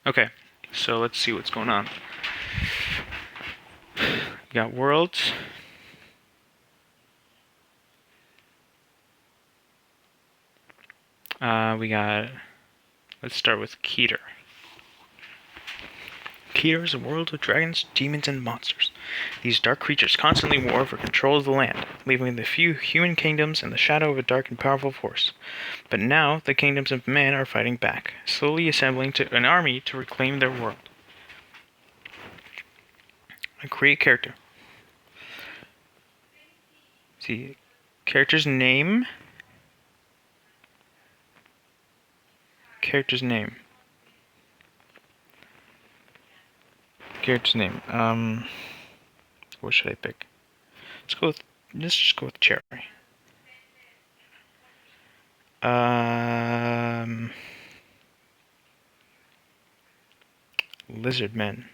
Okay, so let's see what's going on. We got worlds. We got. Let's start with Keter. Keter is a world of dragons, demons, and monsters. These dark creatures constantly war for control of the land, leaving the few human kingdoms in the shadow of a dark and powerful force. But now the kingdoms of men are fighting back, slowly assembling an army to reclaim their world. Create character. See, character's name. Character's name. Character's name. What should I pick? Let's just go with Cherry. Lizard men.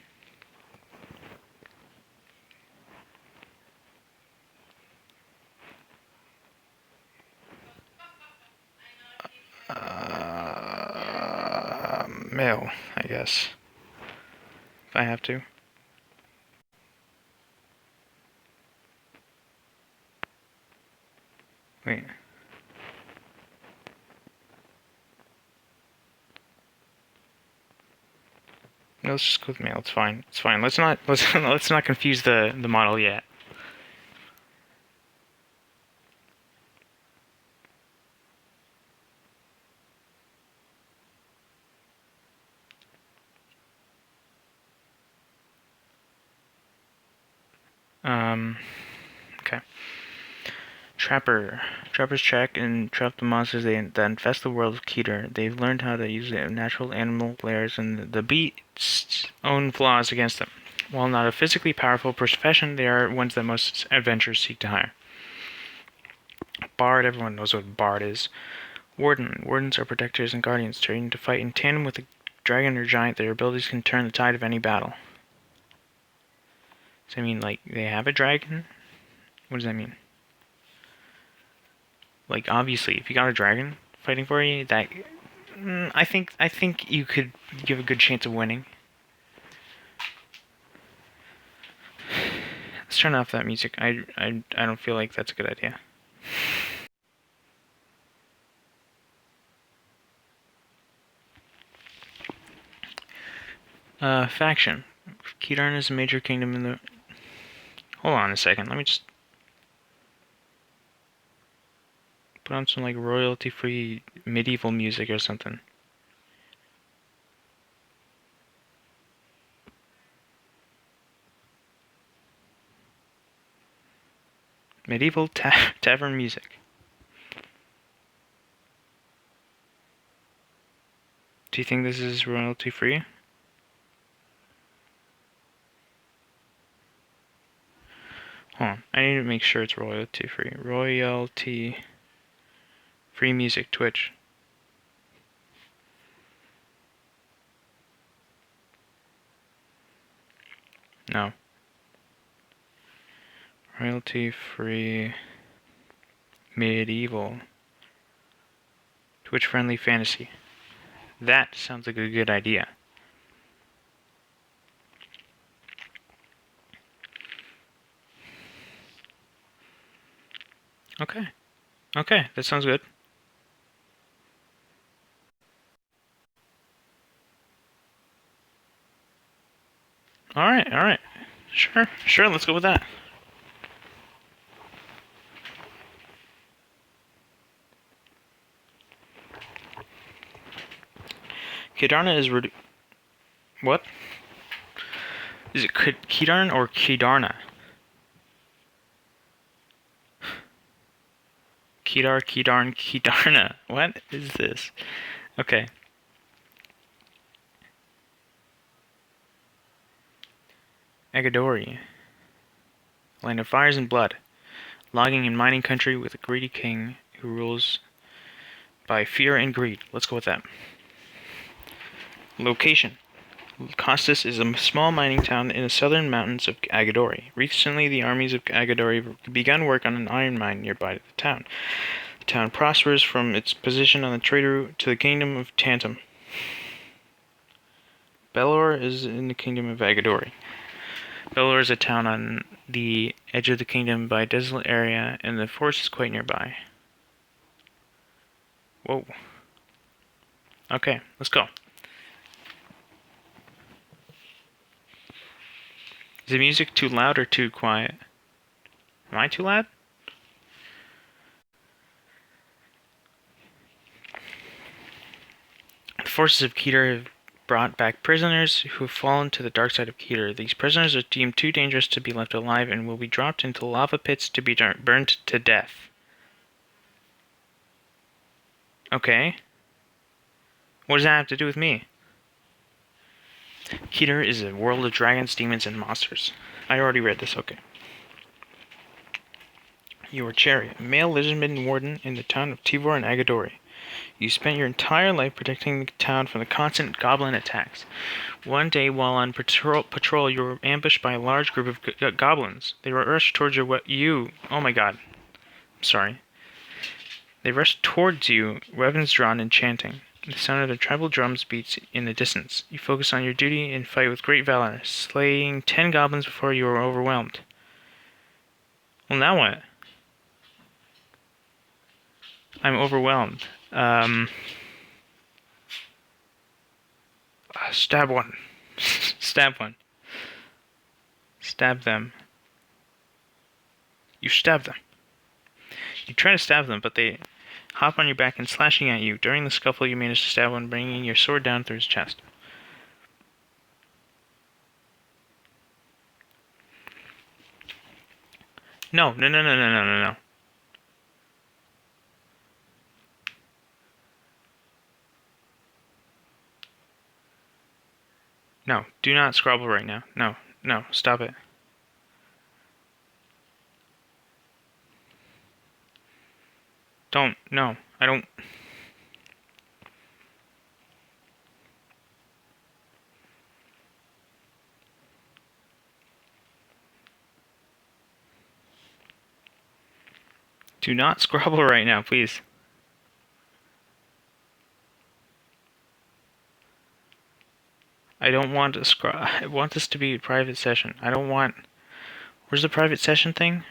Male, I guess. If I have to. Wait. No, let's just go with male. It's fine. It's fine. Let's not confuse the model yet. Okay. Trapper. Trappers track and trap the monsters that infest the world of Keter. They've learned how to use the natural animal lairs and the beast's own flaws against them. While not a physically powerful profession, they are ones that most adventurers seek to hire. Bard. Everyone knows what Bard is. Warden. Wardens are protectors and guardians, trained to fight in tandem with a dragon or giant. Their abilities can turn the tide of any battle. Does that mean, like, they have a dragon? What does that mean? Like, obviously, if you got a dragon fighting for you, that I think you could give a good chance of winning. Let's turn off that music. I don't feel like that's a good idea. Faction. Kedarn is a major kingdom in the... Hold on a second, let me just... put on some, like, royalty-free medieval music or something. Medieval tavern music. Do you think this is royalty-free? Hold on, I need to make sure it's royalty-free. Royalty... free music, Twitch. No. Royalty-free... medieval... Twitch-friendly fantasy. That sounds like a good idea. Okay. Okay, that sounds good. Alright, alright. Sure, let's go with that. Kedarna is what? Is it Kedarn or Kedarna? Kedarn, Kedarna. What is this? Okay. Agadori. Land of fires and blood. Logging and mining country with a greedy king who rules by fear and greed. Let's go with that. Location. Costas is a small mining town in the southern mountains of Agadori. Recently, the armies of Agadori began work on an iron mine nearby the town. The town prospers from its position on the trade route to the kingdom of Tantum. Belor is in the kingdom of Agadori. Belor is a town on the edge of the kingdom by a desolate area, and the forest is quite nearby. Whoa. Okay, let's go. Is the music too loud or too quiet? Am I too loud? The forces of Keter have brought back prisoners who have fallen to the dark side of Keter. These prisoners are deemed too dangerous to be left alive and will be dropped into lava pits to be burned to death. Okay. What does that have to do with me? Keter is a world of dragons, demons, and monsters. I already read this, okay. You are Cherry, a male lizardman warden in the town of Tivor and Agadori. You spent your entire life protecting the town from the constant goblin attacks. One day, while on patrol, you were ambushed by a large group of goblins. They rushed towards you. Oh my god. I'm sorry. They rushed towards you, weapons drawn and chanting. The sound of the tribal drums beats in the distance. You focus on your duty and fight with great valor, slaying 10 goblins before you are overwhelmed. Well, now what? I'm overwhelmed. Stab one. Stab one. Stab them. You stab them. You try to stab them, but they hop on your back and slashing at you. During the scuffle, you manage to stab one, bringing your sword down through his chest. No. No, do not scrabble right now. No, stop it. No, I don't. Do not scrabble right now, please. I don't want to I want this to be a private session. I don't want... Where's the private session thing?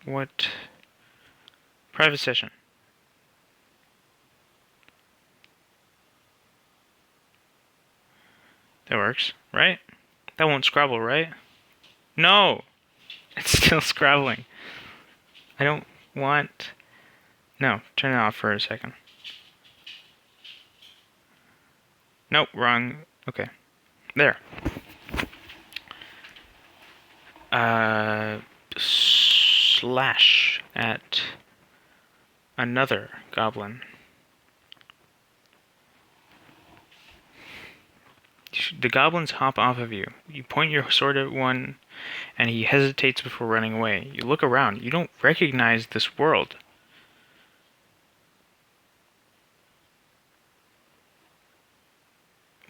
What? Private session. That works, right? That won't scrabble, right? No! It's still scrabbling. I don't want... No, turn it off for a second. Nope, wrong. Okay. There. Slash at another goblin. The goblins hop off of you. You point your sword at one, and he hesitates before running away. You look around. You don't recognize this world.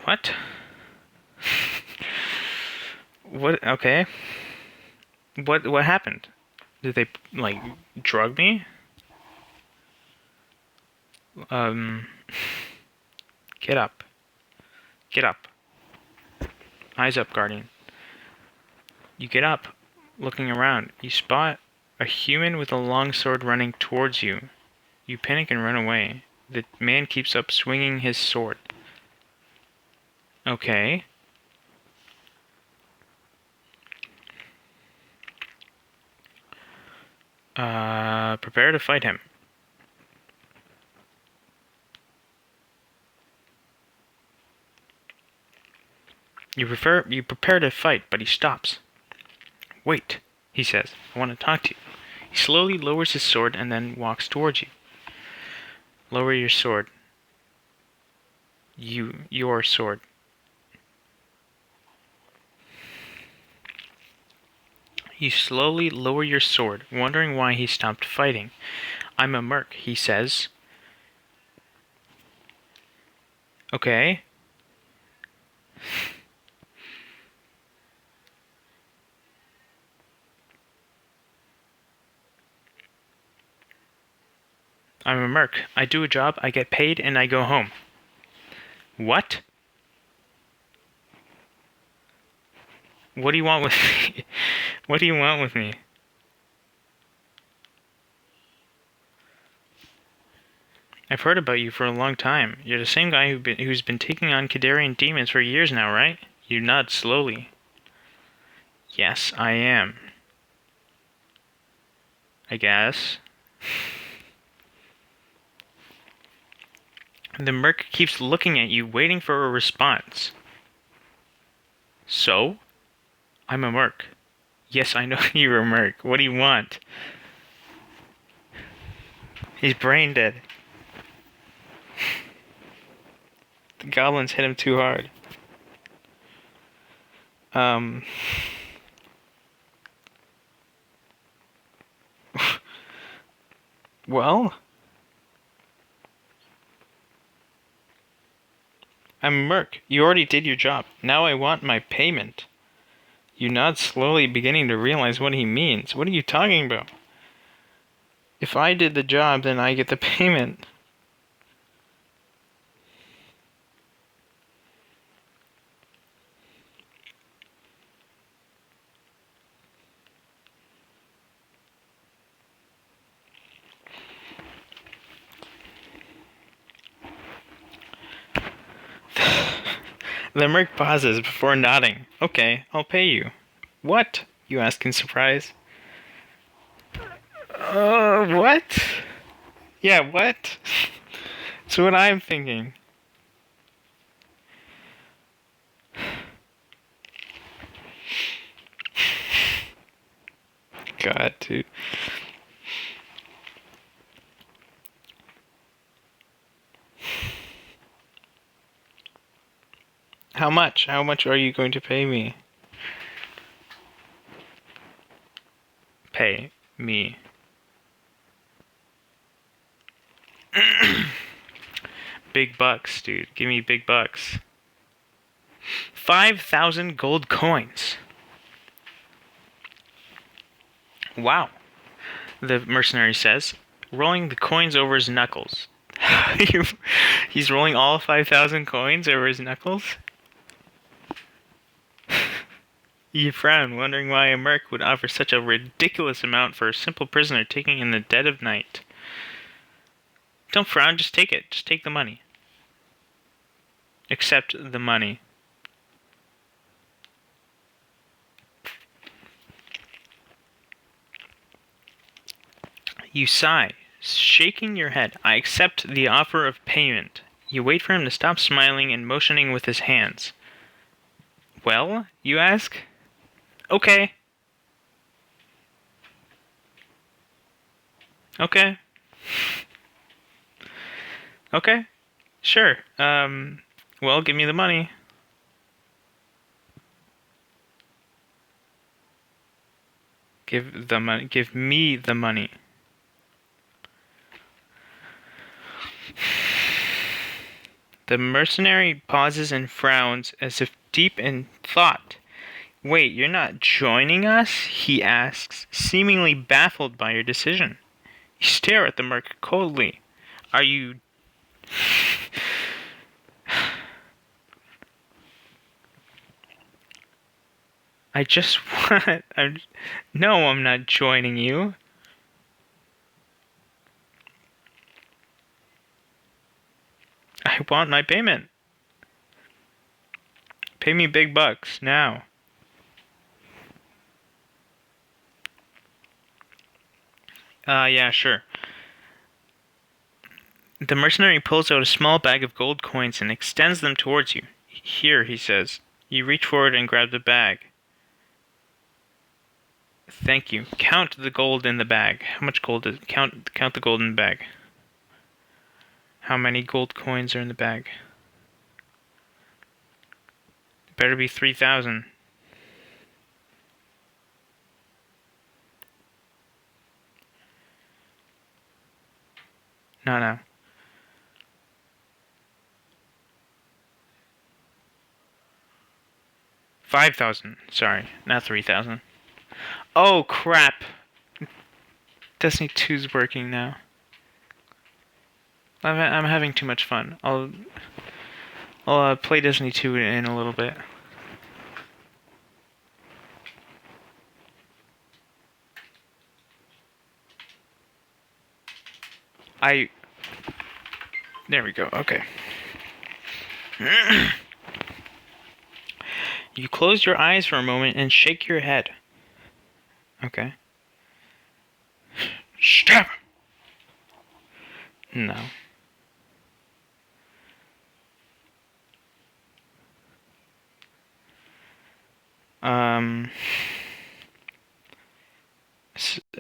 What? What? Okay. What happened? Did they, like, drug me? Get up. Get up. Eyes up, Guardian. You get up, looking around. You spot a human with a long sword running towards you. You panic and run away. The man keeps up swinging his sword. Okay. Prepare to fight him. You prepare to fight, but he stops. Wait, he says. I want to talk to you. He slowly lowers his sword and then walks towards you. Lower your sword. Your sword. You slowly lower your sword, wondering why he stopped fighting. I'm a merc, he says. Okay. I'm a merc. I do a job, I get paid, and I go home. What? What do you want with me? What do you want with me? I've heard about you for a long time. You're the same guy who's been taking on Kadarian demons for years now, right? You nod slowly. Yes, I am. I guess. The merc keeps looking at you, waiting for a response. So? I'm a merc. Yes, I know you're a merc. What do you want? He's brain dead. The goblins hit him too hard. Well? I'm a merc. You already did your job. Now I want my payment. You nod slowly, beginning to realize what he means. What are you talking about? If I did the job, then I get the payment. The merc pauses before nodding. Okay, I'll pay you. What? You ask in surprise. What? Yeah, what? That's what I'm thinking. God, dude. How much? How much are you going to pay me? Pay me. Big bucks, dude. Give me big bucks. 5,000 gold coins. Wow. The mercenary says, rolling the coins over his knuckles. He's rolling all 5,000 coins over his knuckles? You frown, wondering why a merc would offer such a ridiculous amount for a simple prisoner taken in the dead of night. Don't frown, just take it. Just take the money. Accept the money. You sigh, shaking your head. I accept the offer of payment. You wait for him to stop smiling and motioning with his hands. Well, you ask? Okay. Okay. Okay. Sure. Well, give me the money. Give me the money. The mercenary pauses and frowns as if deep in thought. Wait, you're not joining us? He asks, seemingly baffled by your decision. You stare at the merc coldly. Are you... I just want... No, I'm not joining you. I want my payment. Pay me big bucks, now. Yeah, sure. The mercenary pulls out a small bag of gold coins and extends them towards you. Here, he says. You reach forward and grab the bag. Thank you. Count the gold in the bag. How much gold is... Count the gold in the bag. How many gold coins are in the bag? Better be 3,000. No. 5,000. Sorry, not 3,000. Oh, crap. Destiny 2's working now. I'm having too much fun. I'll play Destiny 2 in a little bit. There we go. Okay. You close your eyes for a moment and shake your head. Okay. Stop. No.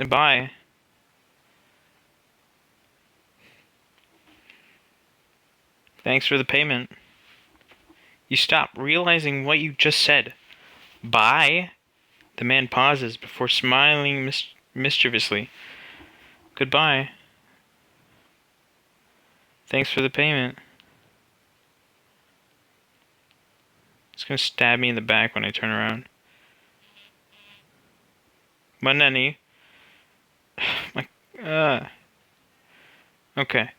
Bye. Thanks for the payment. You stop, realizing what you just said. Bye? The man pauses before smiling mischievously. Goodbye. Thanks for the payment. It's gonna stab me in the back when I turn around. Maneni. Okay.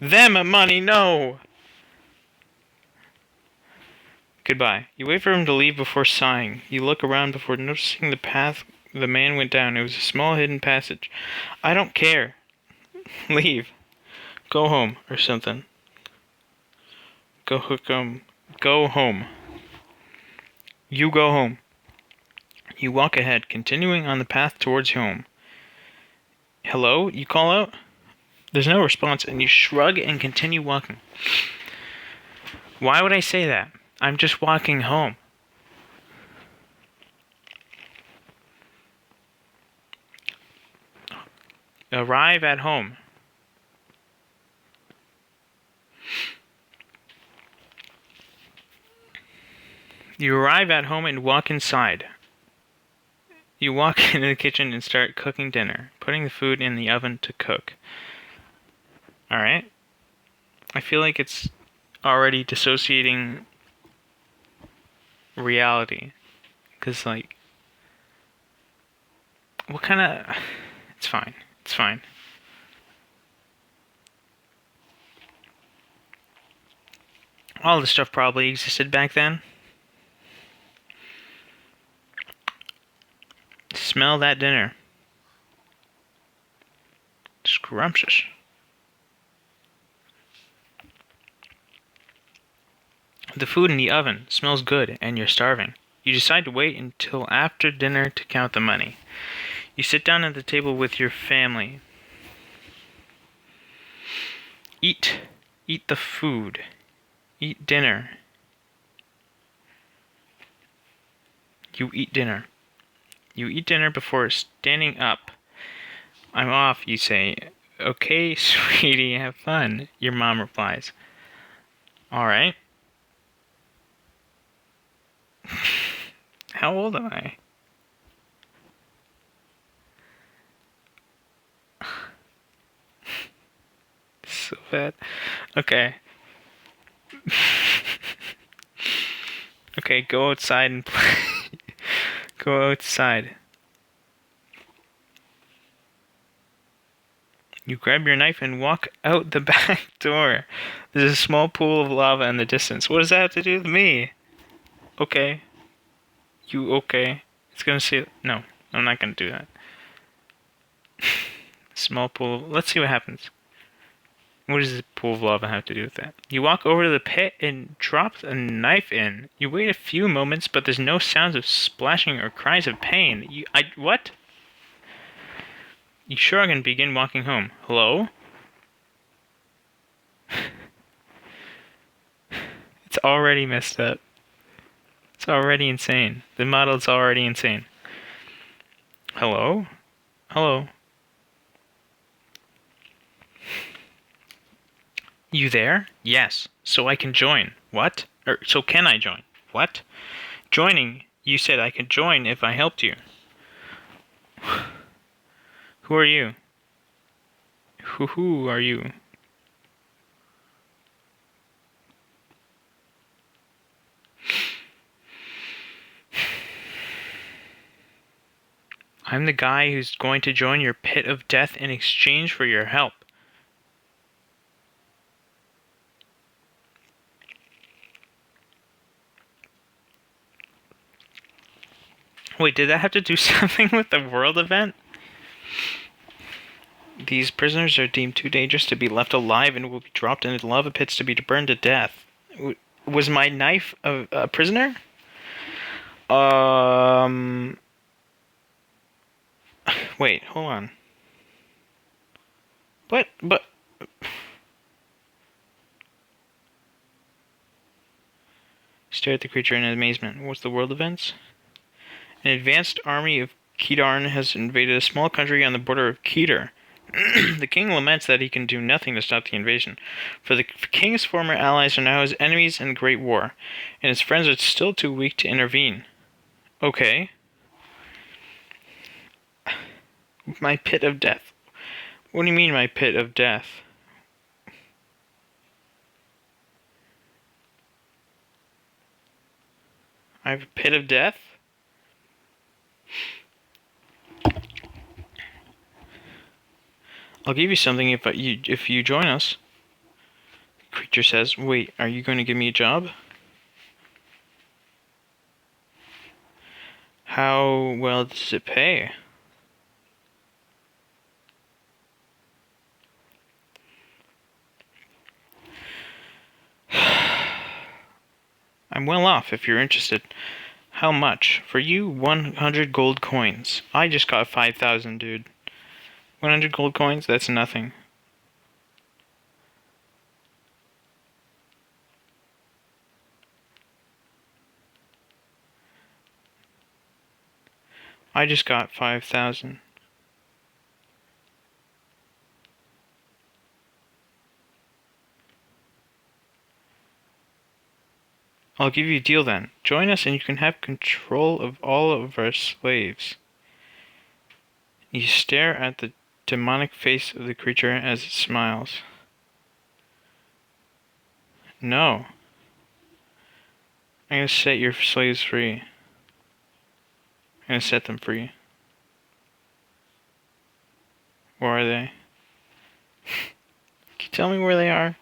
Them money, no! Goodbye. You wait for him to leave before sighing. You look around before noticing the path the man went down. It was a small hidden passage. I don't care. Leave. Go home, or something. Go home. Go home. You go home. You walk ahead, continuing on the path towards home. Hello? You call out? There's no response, and you shrug and continue walking. Why would I say that? I'm just walking home. Arrive at home. You arrive at home and walk inside. You walk into the kitchen and start cooking dinner, putting the food in the oven to cook. Alright. I feel like it's already dissociating reality. Because, like, what kind of... It's fine. It's fine. All this stuff probably existed back then. Smell that dinner. Scrumptious. The food in the oven smells good and you're starving. You decide to wait until after dinner to count the money. You sit down at the table with your family. Eat. Eat the food. Eat dinner. You eat dinner. You eat dinner before standing up. I'm off, you say. Okay, sweetie, have fun, your mom replies. Alright. How old am I? So bad. Okay. Okay, go outside and play. Go outside. You grab your knife and walk out the back door. There's a small pool of lava in the distance. What does that have to do with me? Okay. You okay? It's gonna say... No, I'm not gonna do that. Small pool... Let's see what happens. What does the pool of lava have to do with that? You walk over to the pit and drop a knife in. You wait a few moments, but there's no sounds of splashing or cries of pain. What? You shrug and begin walking home. Hello? It's already messed up. It's already insane. The model's already insane. Hello? Hello? You there? Yes. So I can join. What? So can I join? What? Joining. You said I could join if I helped you. Who are you? Who are you? I'm the guy who's going to join your pit of death in exchange for your help. Wait, did that have to do something with the world event? These prisoners are deemed too dangerous to be left alive and will be dropped into lava pits to be burned to death. Was my knife a prisoner? Wait, hold on. But. Stare at the creature in amazement. What's the world events? An advanced army of Kedarn has invaded a small country on the border of Kedar. The king laments that he can do nothing to stop the invasion, for the king's former allies are now his enemies in the Great War, and his friends are still too weak to intervene. Okay. My pit of death. What do you mean, my pit of death? I have a pit of death? I'll give you something if you join us. The creature says, wait, are you going to give me a job? How well does it pay? I'm well off if you're interested. How much? For you, 100 gold coins. I just got 5,000, dude. 100 gold coins? That's nothing. I just got 5,000. I'll give you a deal then. Join us and you can have control of all of our slaves. You stare at the demonic face of the creature as it smiles. No. I'm gonna set your slaves free. I'm gonna set them free. Where are they? Can you tell me where they are?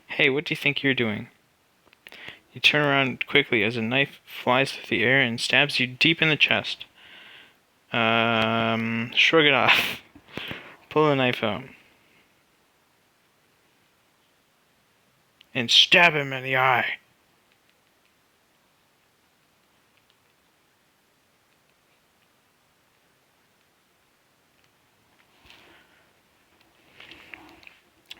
Hey, what do you think you're doing? You turn around quickly as a knife flies through the air and stabs you deep in the chest. Shrug it off. Pull the knife out. And stab him in the eye.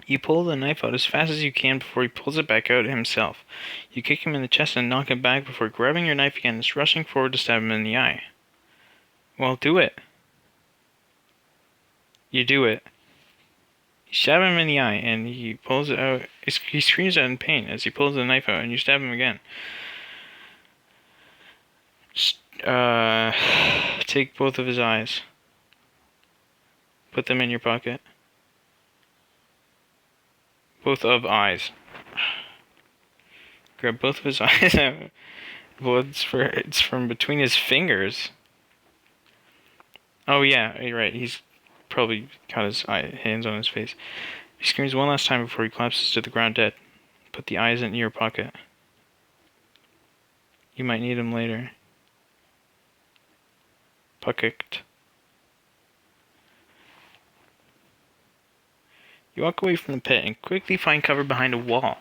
You pull the knife out as fast as you can before he pulls it back out himself. You kick him in the chest and knock him back before grabbing your knife again and rushing forward to stab him in the eye. Well, do it. You do it. You stab him in the eye and he pulls it out. He screams out in pain as he pulls the knife out and you stab him again. Take both of his eyes. Put them in your pocket. Both of eyes. Grab both of his eyes out. Well, it's from between his fingers. Oh yeah, you're right. He's probably got his hands on his face. He screams one last time before he collapses to the ground dead. Put the eyes in your pocket. You might need them later. Pocket. You walk away from the pit and quickly find cover behind a wall.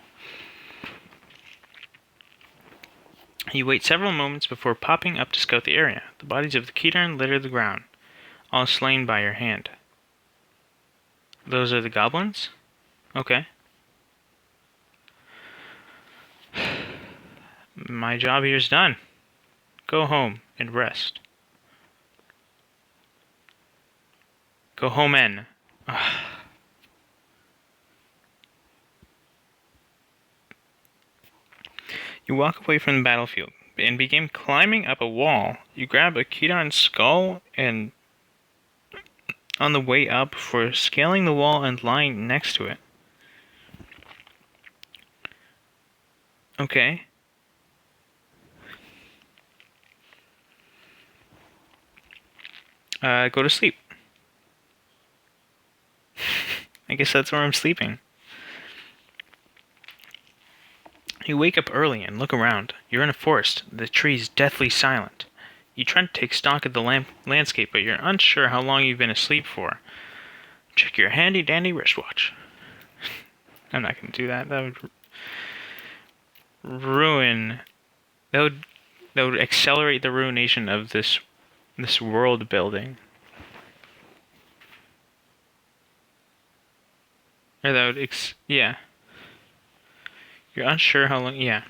You wait several moments before popping up to scout the area. The bodies of the Kedarn litter the ground, all slain by your hand. Those are the goblins? Okay. My job here's done. Go home and rest. Go home in. You walk away from the battlefield and begin climbing up a wall. You grab a Kedarn skull and on the way up before scaling the wall and lying next to it. Okay. Go to sleep. I guess that's where I'm sleeping. You wake up early and look around. You're in a forest, the trees deathly silent. You try to take stock of the landscape, but you're unsure how long you've been asleep for. Check your handy-dandy wristwatch. I'm not going to do that. That would ruin... That would accelerate the ruination of this world building. Or that would yeah. You're unsure how long... Yeah.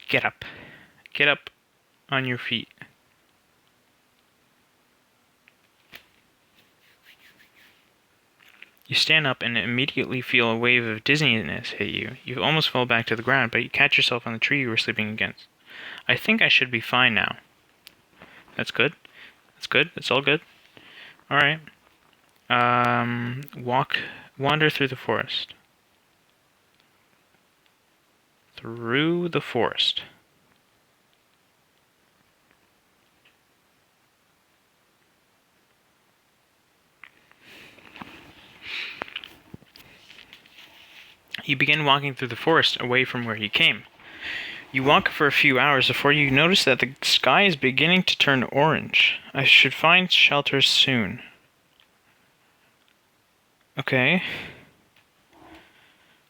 Get up. Get up on your feet. You stand up and immediately feel a wave of dizziness hit you. You almost fall back to the ground, but you catch yourself on the tree you were sleeping against. I think I should be fine now. That's good. That's good. It's all good. Alright. Wander through the forest. Through the forest. You begin walking through the forest away from where you came. You walk for a few hours before you notice that the sky is beginning to turn orange. I should find shelter soon. Okay.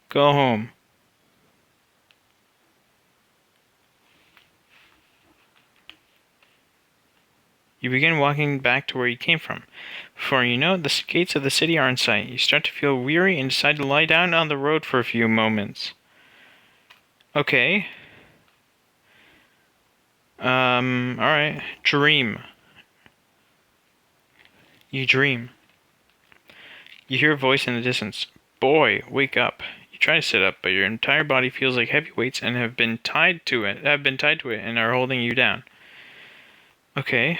Go home. You begin walking back to where you came from. Before you know it, the gates of the city are in sight. You start to feel weary and decide to lie down on the road for a few moments. Okay. Alright. Dream. You dream. You hear a voice in the distance. Boy, wake up. You try to sit up, but your entire body feels like heavy weights and have been tied to it and are holding you down. Okay.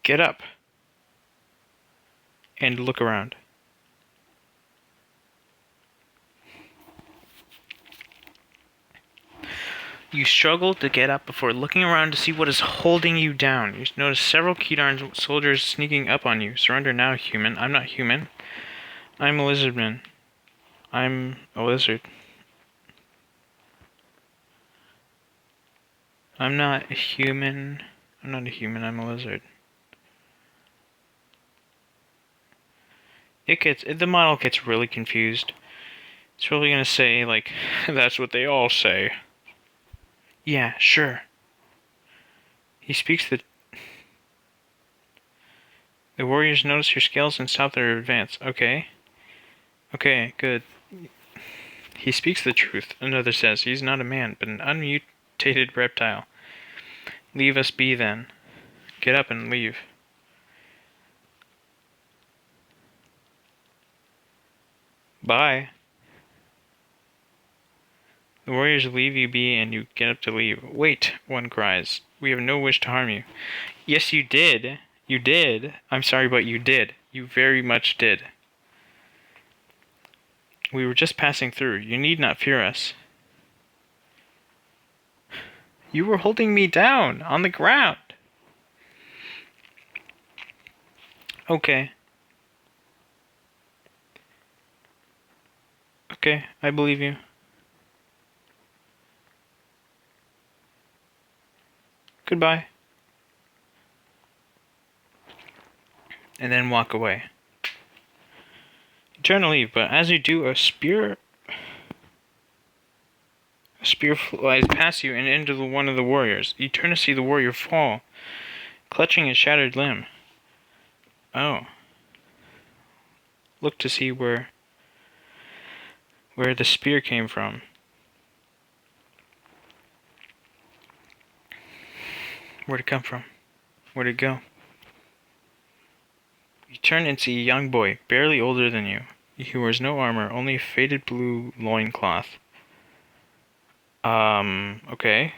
Get up. And look around. You struggle to get up before looking around to see what is holding you down. You notice several Kedarn soldiers sneaking up on you. Surrender now, human. I'm not human. I'm a lizardman. I'm a lizard. I'm not a human. I'm not a human. I'm a lizard. The model gets really confused. It's probably gonna say, like, that's what they all say. Yeah, sure. He speaks the warriors notice your scales and stop their advance. Okay. Okay, good. He speaks the truth, another says. He's not a man, but an unmutated reptile. Leave us be, then. Get up and leave. Bye. The warriors leave you be and you get up to leave. Wait, one cries. We have no wish to harm you. Yes, you did. You did. I'm sorry, but you did. You very much did. We were just passing through. You need not fear us. You were holding me down on the ground. Okay. Okay, I believe you. Goodbye. And then walk away. You turn to leave, but as you do, a spear flies past you and into one of the warriors. You turn to see the warrior fall, clutching a shattered limb. Oh. Look to see where the spear came from. Where'd it come from? Where'd it go? You turn and see a young boy, barely older than you. He wears no armor, only a faded blue loincloth. Okay.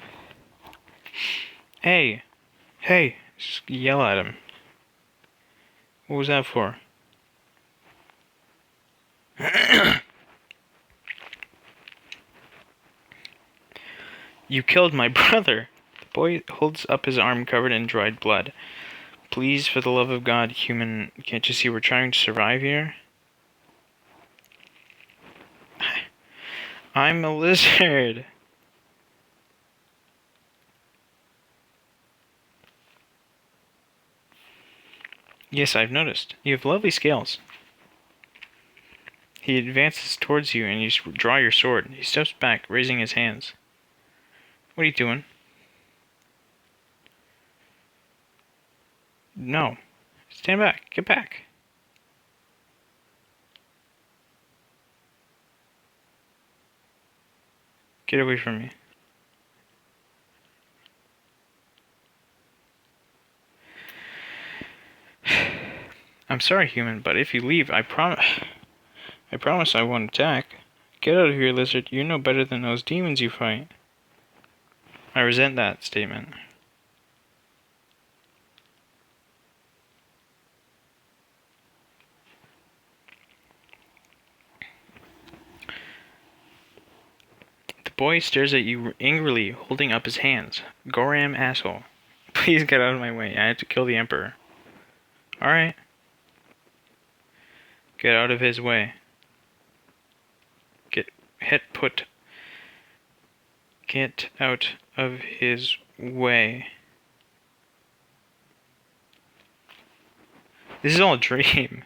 Hey! Hey! Just yell at him. What was that for? You killed my brother! The boy holds up his arm covered in dried blood. Please, for the love of God, human, can't you see we're trying to survive here? I'm a lizard. Yes, I've noticed. You have lovely scales. He advances towards you and you draw your sword. He steps back, raising his hands. What are you doing? No. Stand back. Get back. Get away from me. I'm sorry, human, but if you leave, I promise I won't attack. Get out of here, lizard. You're no better than those demons you fight. I resent that statement. The boy stares at you angrily, holding up his hands. Goram asshole. Please get out of my way. I have to kill the Emperor. Alright. Get out of his way. Get out of his way. This is all a dream.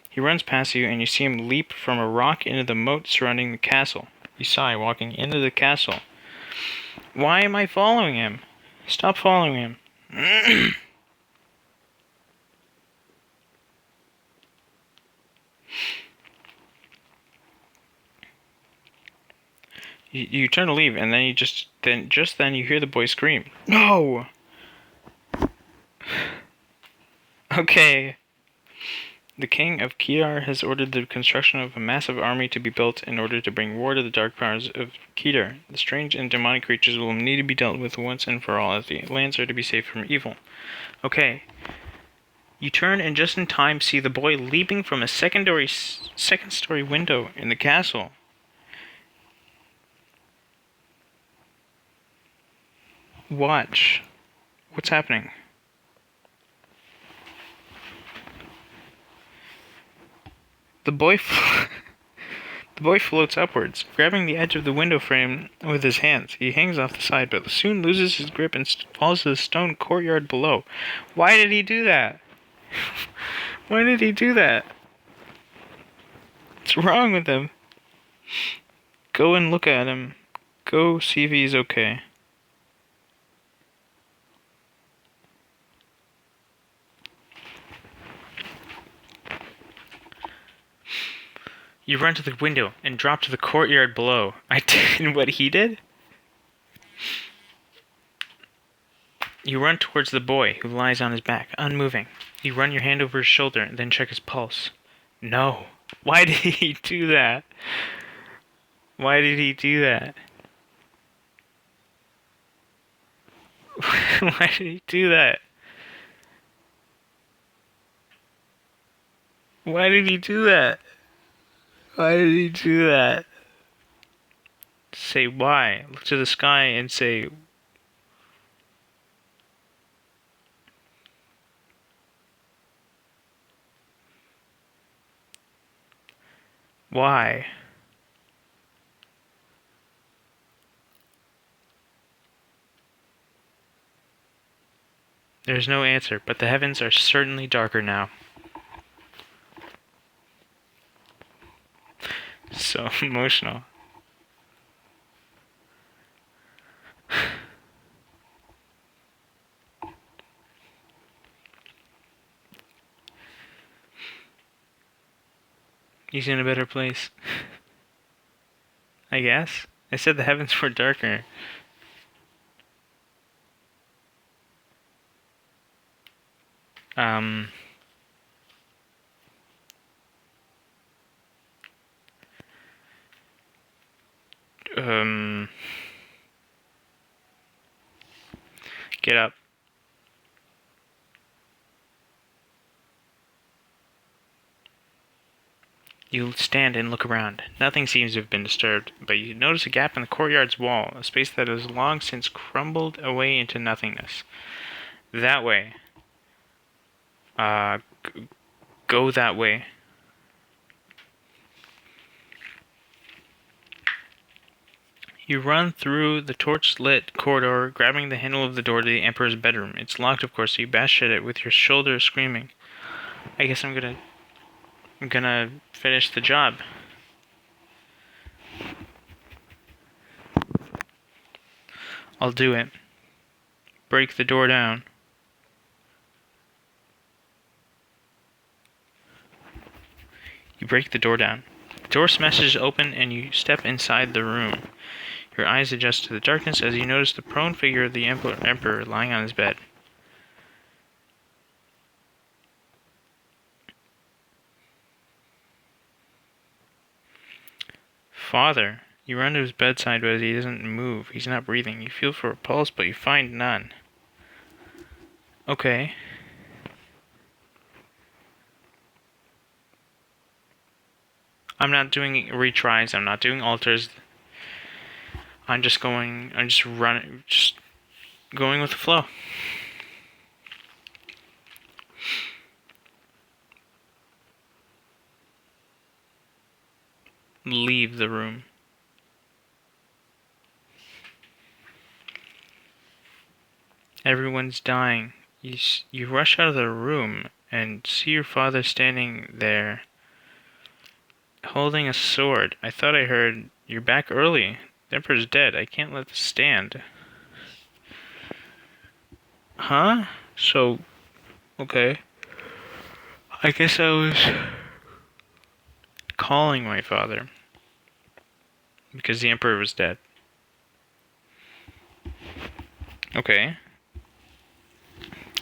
He runs past you and you see him leap from a rock into the moat surrounding the castle. You sigh, walking into the castle. Why am I following him? Stop following him. You turn to leave, and then just then you hear the boy scream. No! Okay. The king of Kedar has ordered the construction of a massive army to be built in order to bring war to the dark powers of Kedar. The strange and demonic creatures will need to be dealt with once and for all, as the lands are to be safe from evil. Okay. You turn and just in time see the boy leaping from a second-story window in the castle. Watch. What's happening? The boy floats upwards, grabbing the edge of the window frame with his hands. He hangs off the side, but soon loses his grip and falls to the stone courtyard below. Why did he do that? Why did he do that? What's wrong with him? Go and look at him. Go see if he's okay. You run to the window and drop to the courtyard below. I did what he did? You run towards the boy, who lies on his back, unmoving. You run your hand over his shoulder and then check his pulse. No. Why did he do that? Why did he do that? Why did he do that? Why did he do that? Why did he do that? Say why. Look to the sky and say... Why? There's no answer, but the heavens are certainly darker now. So emotional. He's in a better place. I guess. I said the heavens were darker. Get up. You stand and look around. Nothing seems to have been disturbed, but you notice a gap in the courtyard's wall, a space that has long since crumbled away into nothingness. That way. Go that way. You run through the torch-lit corridor, grabbing the handle of the door to the Emperor's bedroom. It's locked, of course, so you bash at it with your shoulder, screaming. I guess I'm gonna finish the job. I'll do it. Break the door down. You break the door down. The door smashes open and you step inside the room. Your eyes adjust to the darkness as you notice the prone figure of the Emperor lying on his bed. Father. You run to his bedside, but he doesn't move. He's not breathing. You feel for a pulse, but you find none. Okay. I'm not doing retries. I'm not doing alters. I'm just going with the flow. Leave the room. Everyone's dying. You rush out of the room and see your father standing there holding a sword. I thought I heard, "You're back early. The Emperor's dead. I can't let this stand." Huh? So, okay. I guess I was calling my father because the Emperor was dead. Okay.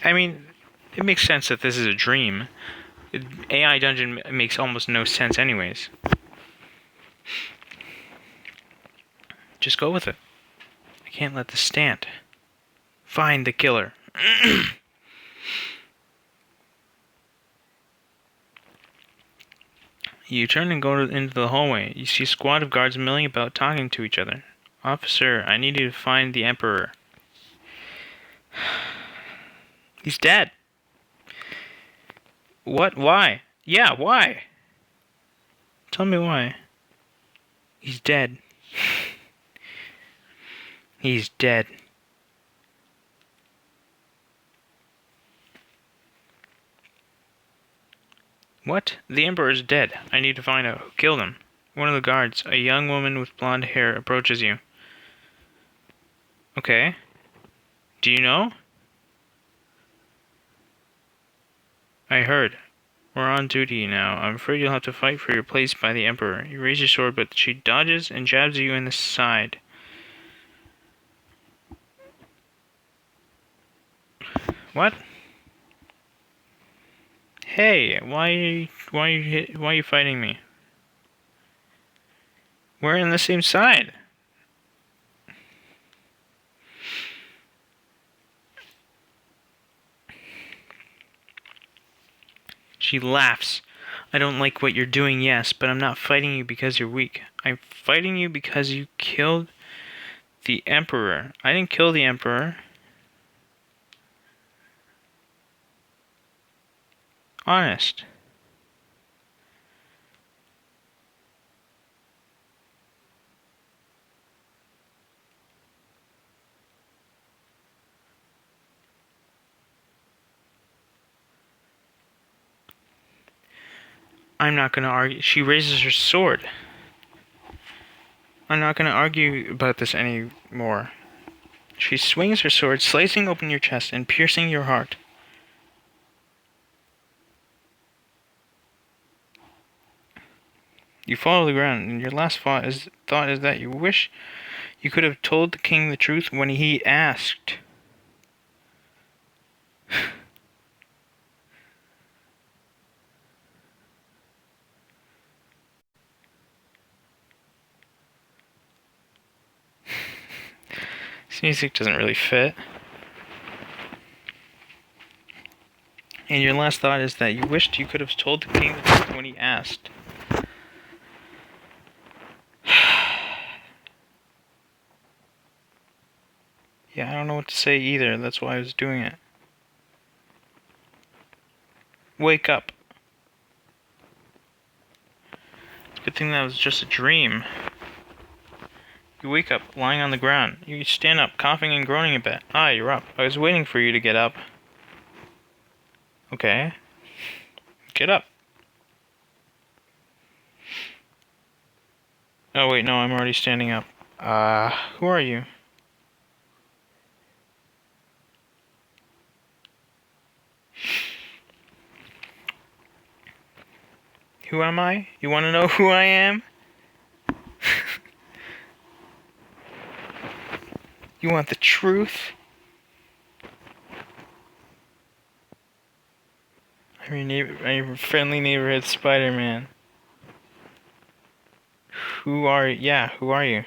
I mean, it makes sense that this is a dream. AI Dungeon makes almost no sense anyways. Just go with it. I can't let this stand. Find the killer. You turn and go into the hallway. You see a squad of guards milling about, talking to each other. "Officer, I need you to find the Emperor." He's dead. What? Why? Yeah, why? Tell me why. He's dead. He's dead. What? The Emperor's dead. I need to find out who killed him. One of the guards, a young woman with blonde hair, approaches you. Okay. Do you know? I heard. We're on duty now. I'm afraid you'll have to fight for your place by the Emperor. You raise your sword, but she dodges and jabs you in the side. What? Hey, why are you fighting me? We're on the same side. She laughs. I don't like what you're doing, yes, but I'm not fighting you because you're weak. I'm fighting you because you killed the Emperor. I didn't kill the Emperor. Honest. I'm not gonna argue. She raises her sword. I'm not gonna argue about this anymore. She swings her sword, slicing open your chest and piercing your heart. You fall to the ground, and your last thought is that you wish you could have told the king the truth when he asked. This music doesn't really fit. And your last thought is that you wished you could have told the king the truth when he asked. Yeah, I don't know what to say either. That's why I was doing it. Wake up. Good thing that was just a dream. You wake up, lying on the ground. You stand up, coughing and groaning a bit. Ah, you're up. I was waiting for you to get up. Okay. Get up. Oh wait, no, I'm already standing up. Who are you? Who am I? You want to know who I am? You want the truth? I'm your friendly neighborhood Spider-Man. Who are you? Yeah, who are you?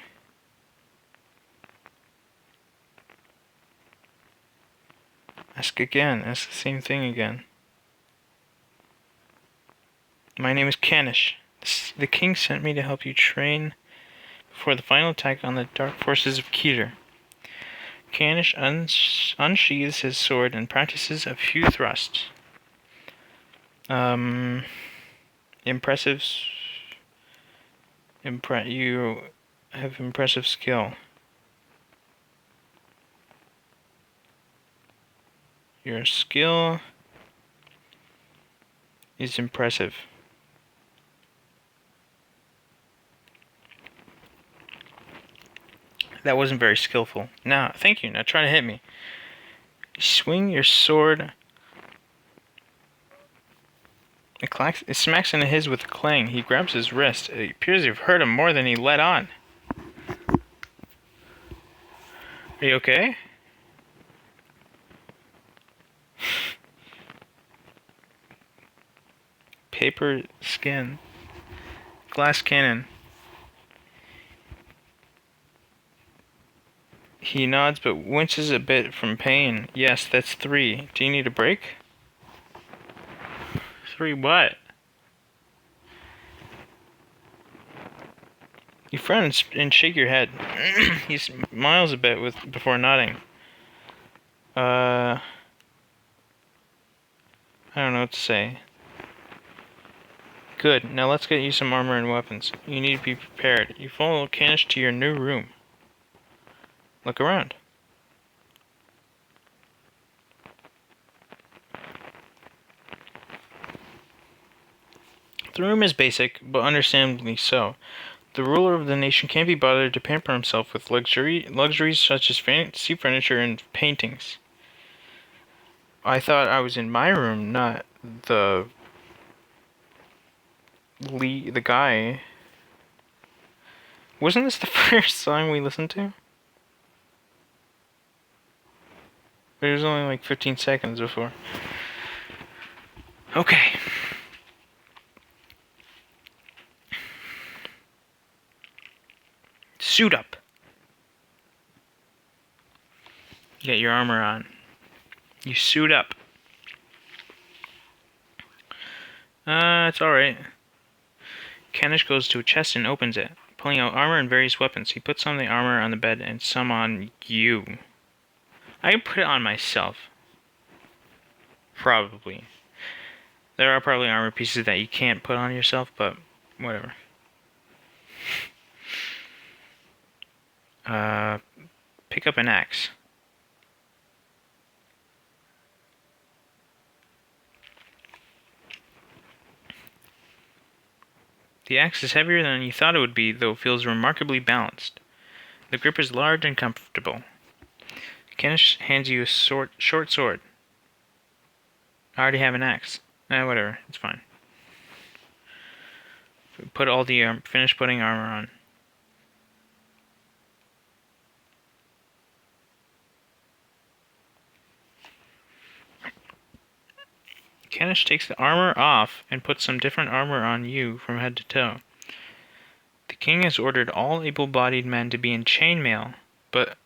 Ask again. Ask the same thing again. My name is Canish. The king sent me to help you train before the final attack on the dark forces of Keter. Canish unsheathes his sword and practices a few thrusts. Impressive. You have impressive skill. Your skill is impressive. That wasn't very skillful. Now, thank you. Now try to hit me. Swing your sword. It smacks into his with a clang. He grabs his wrist. It appears you've hurt him more than he let on. Are you okay? Paper skin. Glass cannon. He nods but winces a bit from pain. Yes, that's 3. Do you need a break? 3 what? You frown and shake your head. He smiles a bit before nodding. I don't know what to say. Good, now let's get you some armor and weapons. You need to be prepared. You follow Canish to your new room. Look around. The room is basic, but understandably so. The ruler of the nation can't be bothered to pamper himself with luxuries such as fancy furniture and paintings. I thought I was in my room, not the guy. Wasn't this the first song we listened to? It was only like 15 seconds before. Okay. Suit up. You get your armor on. You suit up. It's alright. Canish goes to a chest and opens it, pulling out armor and various weapons. He puts some of the armor on the bed and some on you. I can put it on myself. Probably. There are probably armor pieces that you can't put on yourself, but whatever. Pick up an axe. The axe is heavier than you thought it would be, though it feels remarkably balanced. The grip is large and comfortable. Canish hands you a short sword. I already have an axe. Whatever, it's fine. Put all the finish putting armor on. Canish takes the armor off and puts some different armor on you from head to toe. The king has ordered all able-bodied men to be in chainmail, but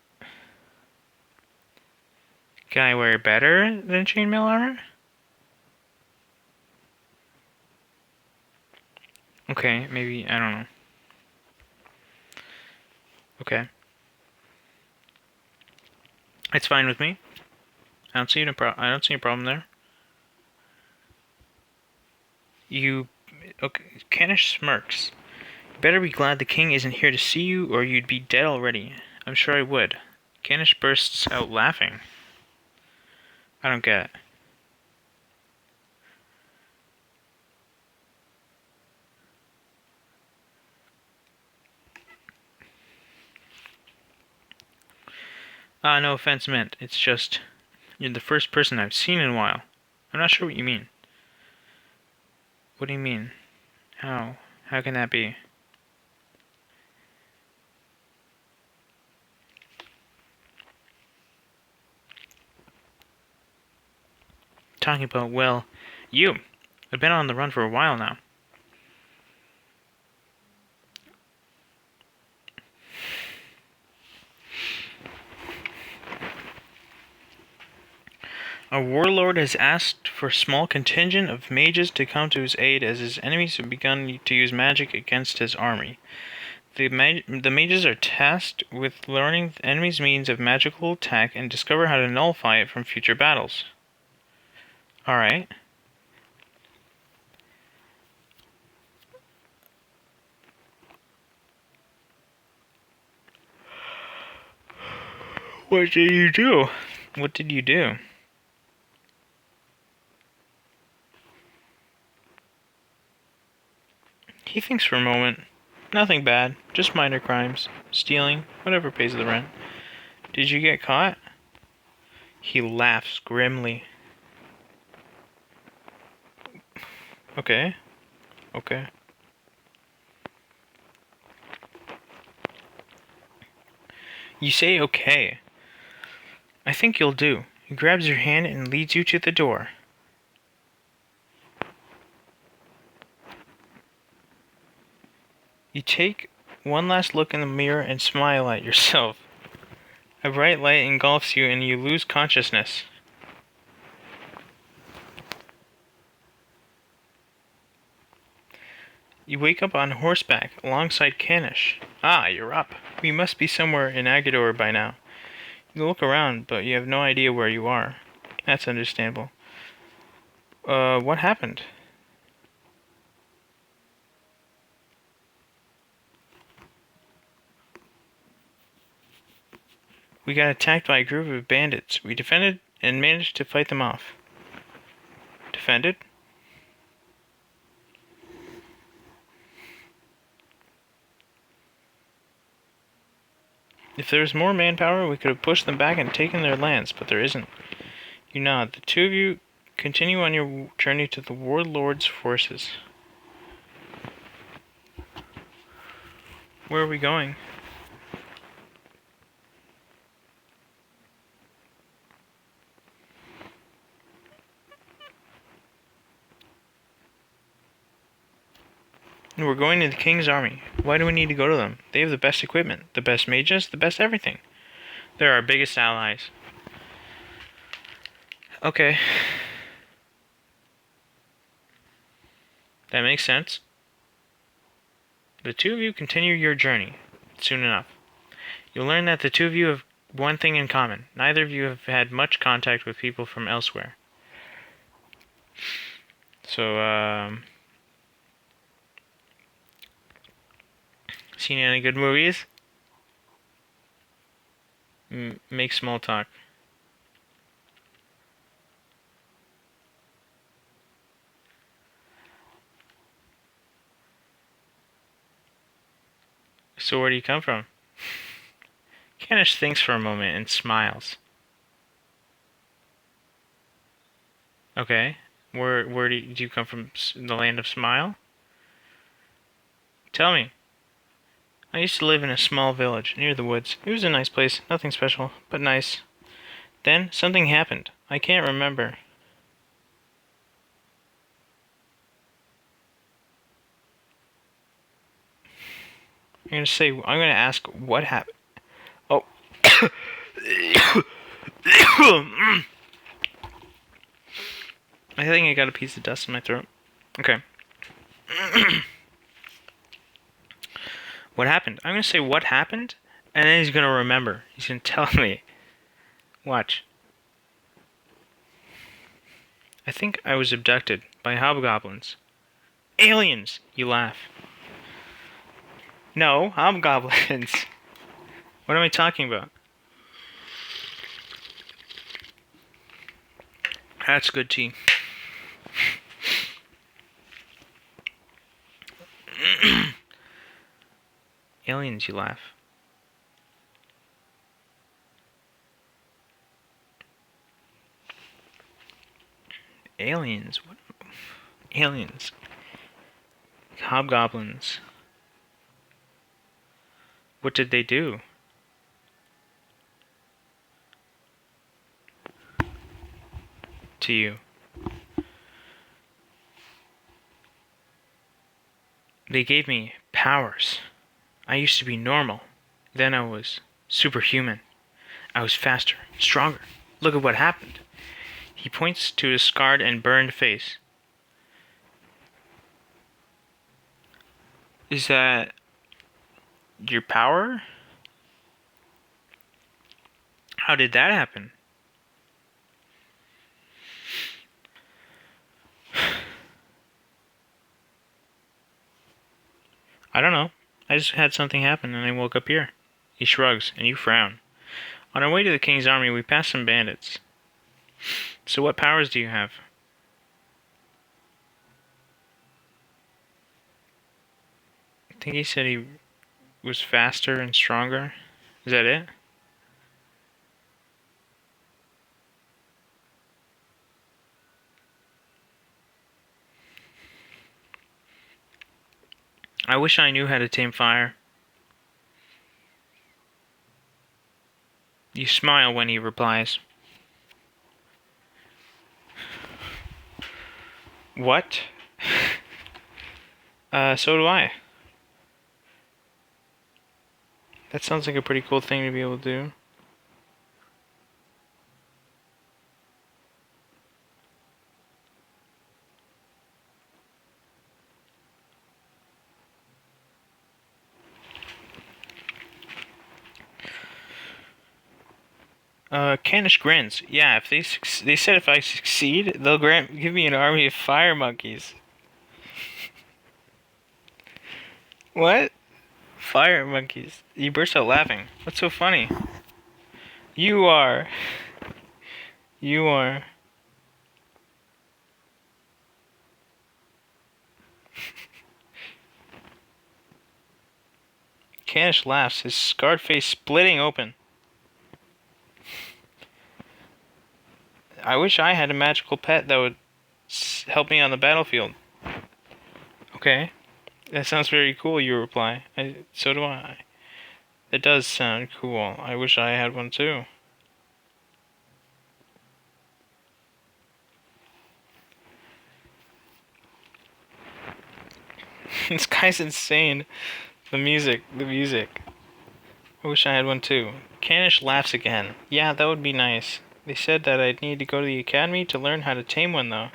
can I wear better than chainmail armor? Okay, maybe, I don't know. Okay. It's fine with me. I don't see a problem there. Okay, Canish smirks. You better be glad the king isn't here to see you, or you'd be dead already. I'm sure I would. Canish bursts out laughing. I don't get it. No offense meant. It's just, you're the first person I've seen in a while. I'm not sure what you mean. What do you mean? How? How can that be? Talking about, well, you. I've been on the run for a while now. Our warlord has asked for a small contingent of mages to come to his aid as his enemies have begun to use magic against his army. The mages are tasked with learning the enemy's means of magical attack and discover how to nullify it from future battles. Alright. What did you do? What did you do? He thinks for a moment. Nothing bad, just minor crimes. Stealing, whatever pays the rent. Did you get caught? He laughs grimly. Okay. Okay. You say okay. I think you'll do. He grabs your hand and leads you to the door. You take one last look in the mirror and smile at yourself. A bright light engulfs you and you lose consciousness. You wake up on horseback alongside Canish. Ah, you're up. We must be somewhere in Agador by now. You look around, but you have no idea where you are. That's understandable. What happened? We got attacked by a group of bandits. We defended and managed to fight them off. Defended? If there was more manpower, we could have pushed them back and taken their lands, but there isn't. You nod. The two of you continue on your journey to the warlord's forces. Where are we going? We're going to the king's army. Why do we need to go to them? They have the best equipment, the best mages, the best everything. They're our biggest allies. Okay. That makes sense. The two of you continue your journey. Soon enough. You'll learn that the two of you have one thing in common. Neither of you have had much contact with people from elsewhere. So, seen any good movies? Make small talk. So where do you come from? Canish thinks for a moment and smiles. Okay. Where do you come from? The land of Smile? Tell me. I used to live in a small village near the woods. It was a nice place, nothing special, but nice. Then something happened. I can't remember. I'm gonna ask what happened. Oh. I think I got a piece of dust in my throat. Okay. What happened? I'm gonna say what happened, and then he's gonna remember. He's gonna tell me. Watch. I think I was abducted by hobgoblins. Aliens! You laugh. No, hobgoblins. What am I talking about? That's good tea. Aliens, you laugh. Aliens? What? Aliens. Hobgoblins. What did they do? To you? They gave me powers. I used to be normal. Then I was superhuman. I was faster, stronger. Look at what happened. He points to his scarred and burned face. Is that your power? How did that happen? I don't know. I just had something happen and I woke up here. He shrugs, and you frown. On our way to the king's army, we passed some bandits. So what powers do you have? I think he said he was faster and stronger. Is that it? I wish I knew how to tame fire. You smile when he replies. What? So do I. That sounds like a pretty cool thing to be able to do. Canish grins. Yeah, if they said if I succeed, they'll give me an army of fire monkeys. What? Fire monkeys. You burst out laughing. What's so funny? You are. You are. Canish laughs, his scarred face splitting open. I wish I had a magical pet that would help me on the battlefield. Okay. That sounds very cool, you reply. So do I. It does sound cool. I wish I had one too. This guy's insane. The music. I wish I had one too. Canish laughs again. Yeah, that would be nice. They said that I'd need to go to the academy to learn how to tame one though.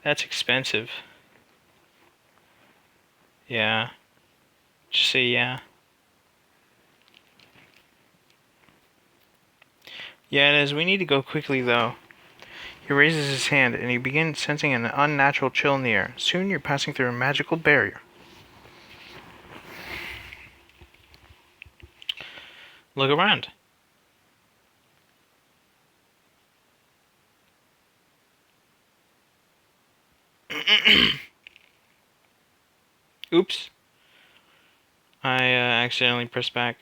That's expensive. Yeah. Just say yeah. Yeah, it is. We need to go quickly though. He raises his hand and you begin sensing an unnatural chill in the air. Soon you're passing through a magical barrier. Look around. Oops. I accidentally pressed back.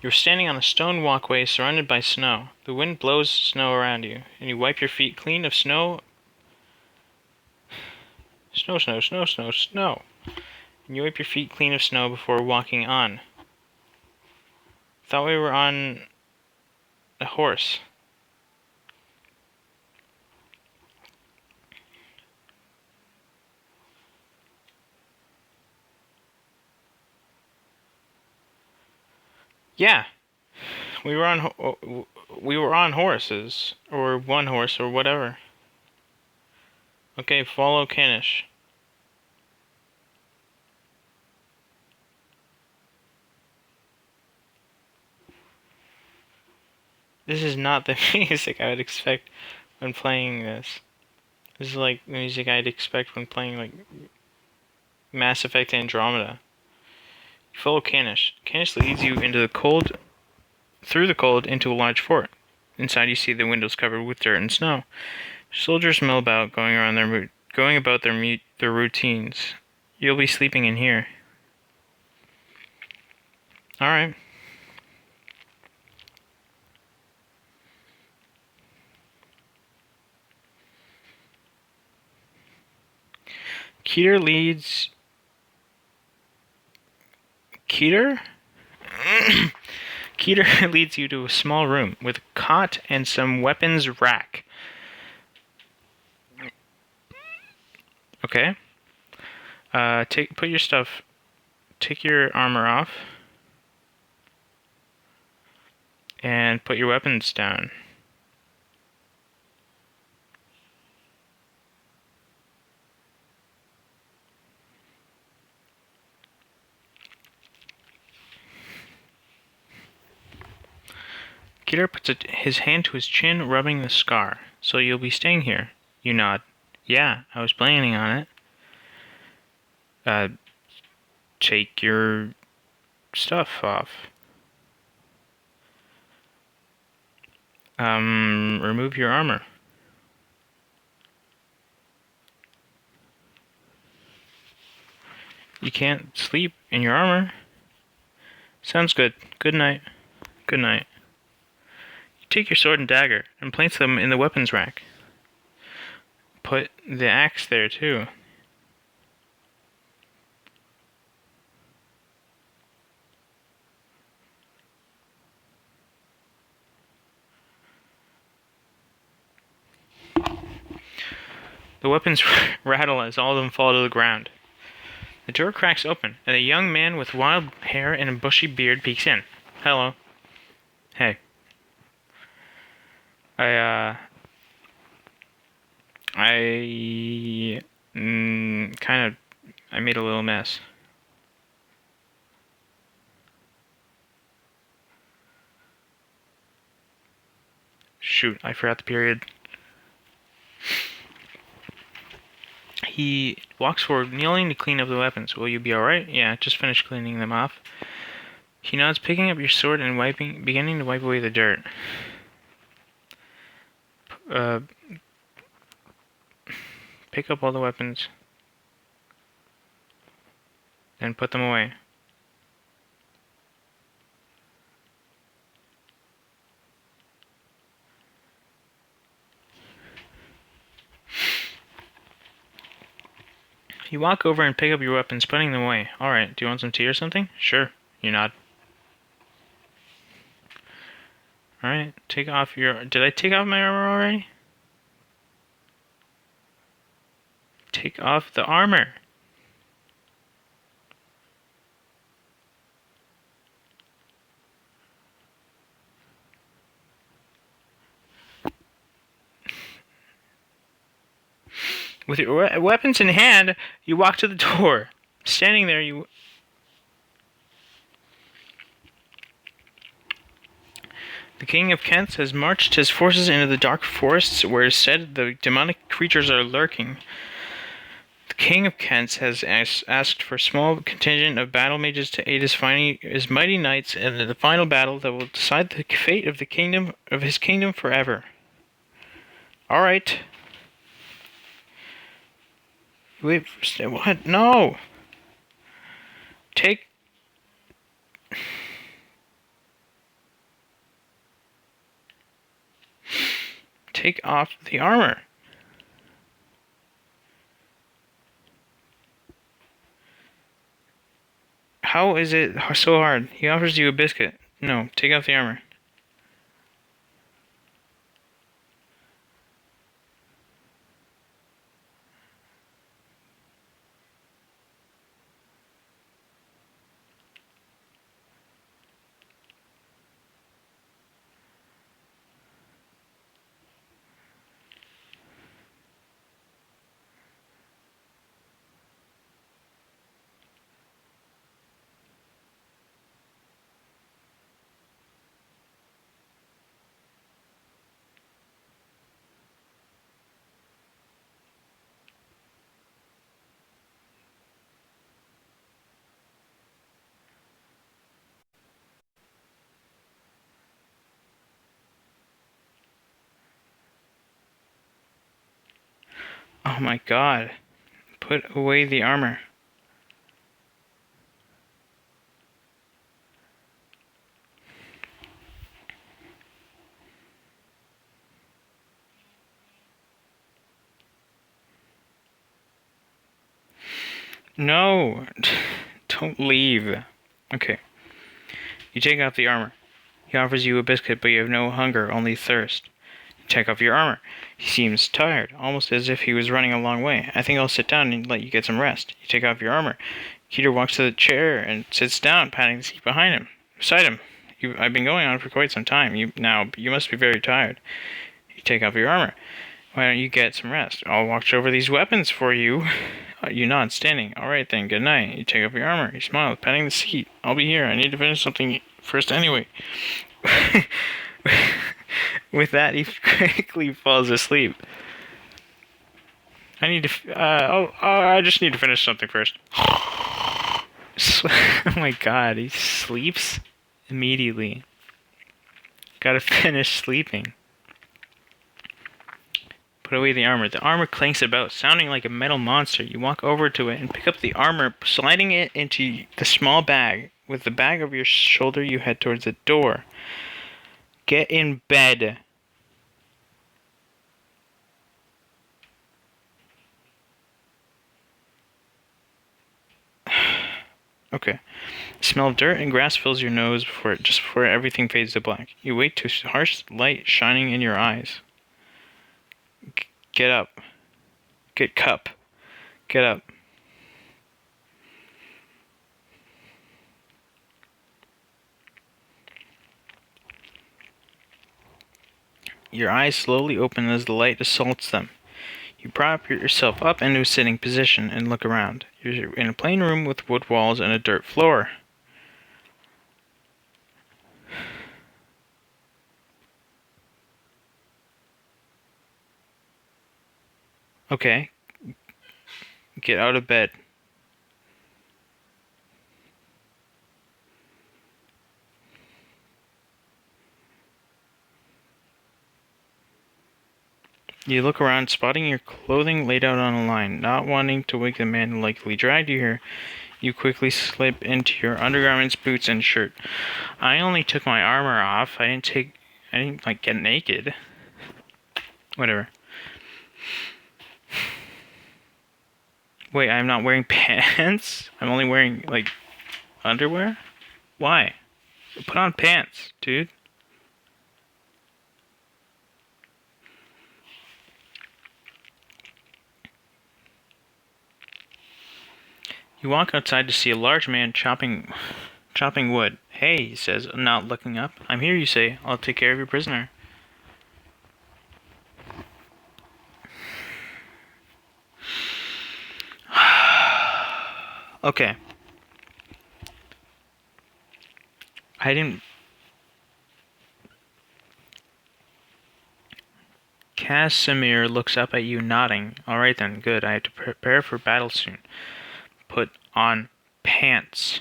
You're standing on a stone walkway surrounded by snow. The wind blows snow around you, and you wipe your feet clean of snow. Snow. And you wipe your feet clean of snow before walking on. Thought we were on a horse. Yeah, we were on horses, or one horse, or whatever. Okay, follow Canish. This is not the music I would expect when playing this. This is like the music I'd expect when playing like Mass Effect Andromeda. You follow Canish. Canish leads you through the cold into a large fort. Inside you see the windows covered with dirt and snow. Soldiers mill about, going about their routines. You'll be sleeping in here. Alright. Keter leads... Keter? Keter leads you to a small room with a cot and some weapons rack. Okay. Put your stuff... Take your armor off. And put your weapons down. Keter puts his hand to his chin, rubbing the scar. So you'll be staying here. You nod. Yeah, I was planning on it. Take your stuff off. Remove your armor. You can't sleep in your armor. Sounds good. Good night. Good night. You take your sword and dagger and place them in the weapons rack. Put the axe there too. The weapons rattle as all of them fall to the ground. The door cracks open, and a young man with wild hair and a bushy beard peeks in. Hello. Hey. I made a little mess. Shoot, I forgot the period. He walks forward, kneeling to clean up the weapons. Will you be alright? Yeah, just finished cleaning them off. He nods, picking up your sword and beginning to wipe away the dirt. Pick up all the weapons and put them away. You walk over and pick up your weapons, putting them away. Alright, do you want some tea or something? Sure. You nod. Alright, take off your... Did I take off my armor already? Take off the armor. With your weapons in hand, you walk to the door. Standing there, you... The King of Kent has marched his forces into the dark forests where it is said the demonic creatures are lurking. The King of Kent has asked for a small contingent of battle mages to aid his mighty knights in the final battle that will decide the fate of his kingdom forever. Alright. Wait, what? No! Take off the armor. How is it so hard? He offers you a biscuit. No, take off the armor. Oh my god. Put away the armor. No! Don't leave. Okay. You take off the armor. He offers you a biscuit, but you have no hunger, only thirst. You take off your armor. He seems tired, almost as if he was running a long way. I think I'll sit down and let you get some rest. You take off your armor. Keter walks to the chair and sits down, patting the seat beside him. I've been going on for quite some time. You must be very tired. You take off your armor. Why don't you get some rest? I'll watch over these weapons for you. You nod, standing. All right then, good night. You take off your armor. He smiles, patting the seat. I'll be here. I need to finish something first anyway. With that, he quickly falls asleep. I just need to finish something first. Oh my god, he sleeps immediately. Gotta finish sleeping. Put away the armor. The armor clanks about, sounding like a metal monster. You walk over to it and pick up the armor, sliding it into the small bag. With the bag over your shoulder, you head towards the door. Get in bed. Okay. The smell of dirt and grass fills your nose before everything fades to black. You wait to harsh light shining in your eyes. Get up. Get cup. Get up. Your eyes slowly open as the light assaults them. You prop yourself up into a sitting position and look around. You're in a plain room with wood walls and a dirt floor. Okay. Get out of bed. You look around, spotting your clothing laid out on a line. Not wanting to wake the man who likely dragged you here, you quickly slip into your undergarments, boots, and shirt. I only took my armor off. I didn't like get naked. Whatever. Wait, I'm not wearing pants? I'm only wearing, like, underwear? Why? Put on pants, dude. You walk outside to see a large man chopping wood. Hey, he says, not looking up. I'm here, you say. I'll take care of your prisoner. Okay. I didn't... Casimir looks up at you, nodding. Alright then, good. I have to prepare for battle soon. Put on pants.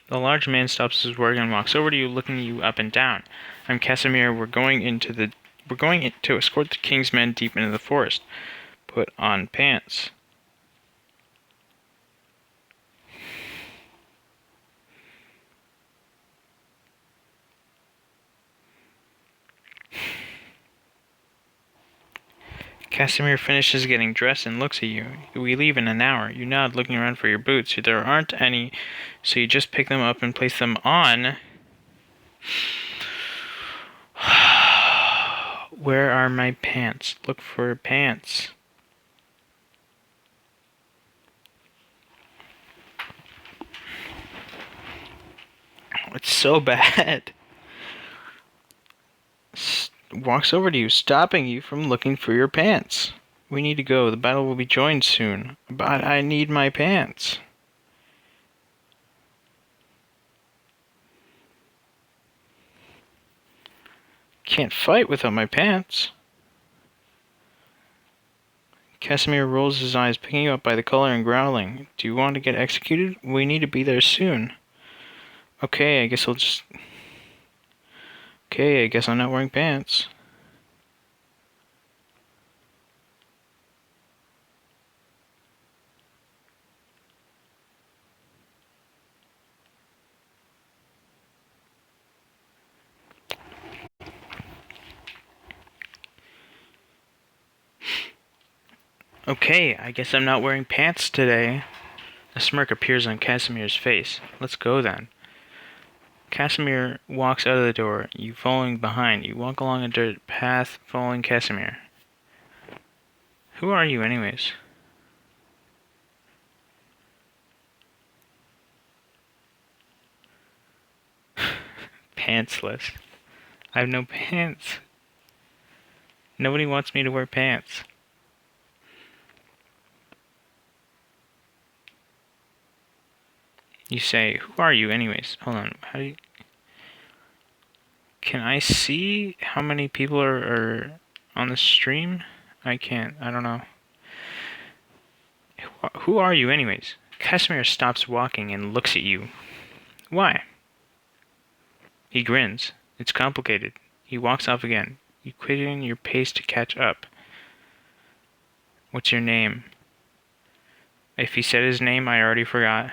The large man stops his work and walks over to you, looking you up and down. I'm Casimir. We're going to escort the king's men deep into the forest. Put on pants. Casimir finishes getting dressed and looks at you. We leave in an hour. You nod, looking around for your boots. There aren't any, so you just pick them up and place them on. Where are my pants? Look for pants. It's so bad. Walks over to you, stopping you from looking for your pants. We need to go. The battle will be joined soon. But I need my pants. Can't fight without my pants. Casimir rolls his eyes, picking you up by the collar and growling. Do you want to get executed? We need to be there soon. Okay, I guess I'm not wearing pants. Okay, I guess I'm not wearing pants today. A smirk appears on Casimir's face. Let's go then. Casimir walks out of the door, you following behind. You walk along a dirt path following Casimir. Who are you anyways? Pantsless. I have no pants. Nobody wants me to wear pants. You say, who are you anyways? Hold on, how do you... Can I see how many people are on the stream? I can't, I don't know. Who are you anyways? Casimir stops walking and looks at you. Why? He grins. It's complicated. He walks off again. You quicken your pace to catch up. What's your name? If he said his name, I already forgot.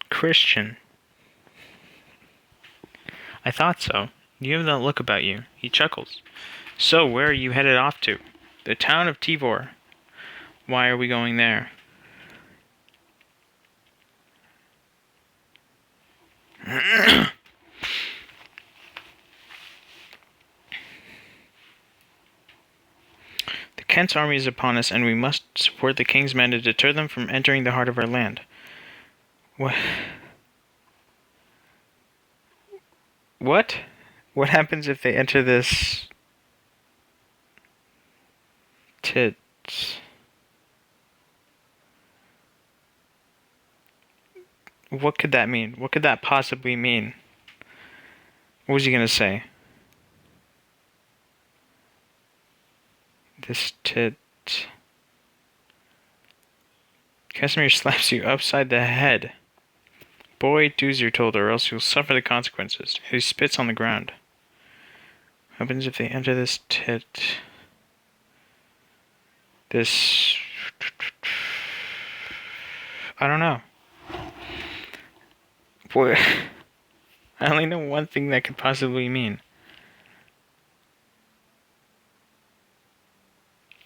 Christian. I thought so. You have that look about you. He chuckles. So, where are you headed off to? The town of Tivor. Why are we going there? The Kent's army is upon us, and we must support the king's men to deter them from entering the heart of our land. What? What? What happens if they enter this... tits? What could that mean? What could that possibly mean? What was he gonna say? This tit... Casimir slaps you upside the head. Boy, do as you're told, or else you'll suffer the consequences. He spits on the ground. What happens if they enter this tit... This... I don't know. Boy, I only know one thing that could possibly mean.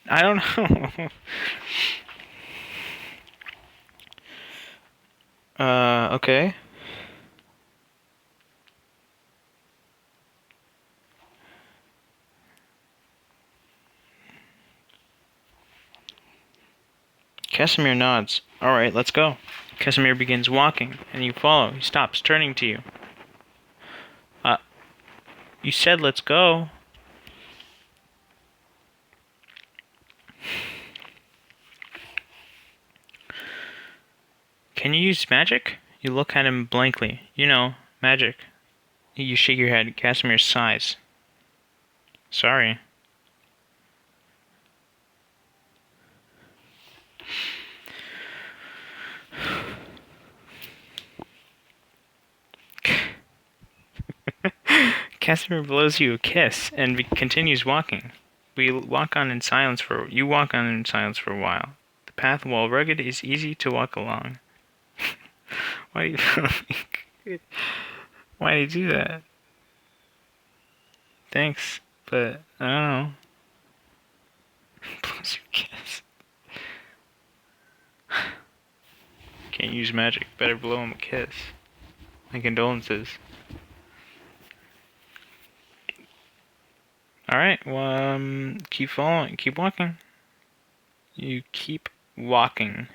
I don't know. Okay. Casimir nods. Alright, let's go. Casimir begins walking, and you follow. He stops, turning to you. You said let's go. Can you use magic? You look at him blankly. You know, magic. You shake your head. Casimir sighs. Sorry. Casimir blows you a kiss and continues walking. You walk on in silence for a while. The path, while rugged, is easy to walk along. Why do you Why do you do that? Thanks, but I don't know. Blows you a kiss. Can't use magic. Better blow him a kiss. My condolences. Alright, well, keep following, keep walking. You keep walking.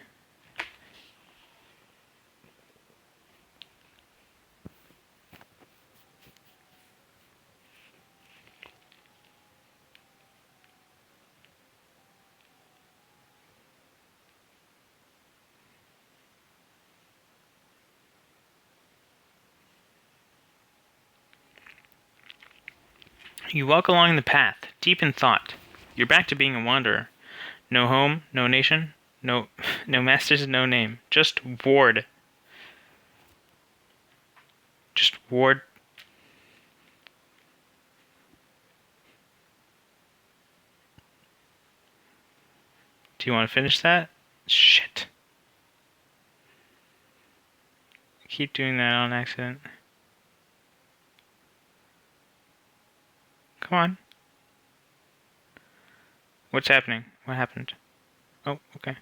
You walk along the path, deep in thought. You're back to being a wanderer. No home, no nation, no masters, no name. Just Ward. Just Ward. Do you want to finish that? Shit. Keep doing that on accident. Come on. What's happening? What happened? Oh, okay.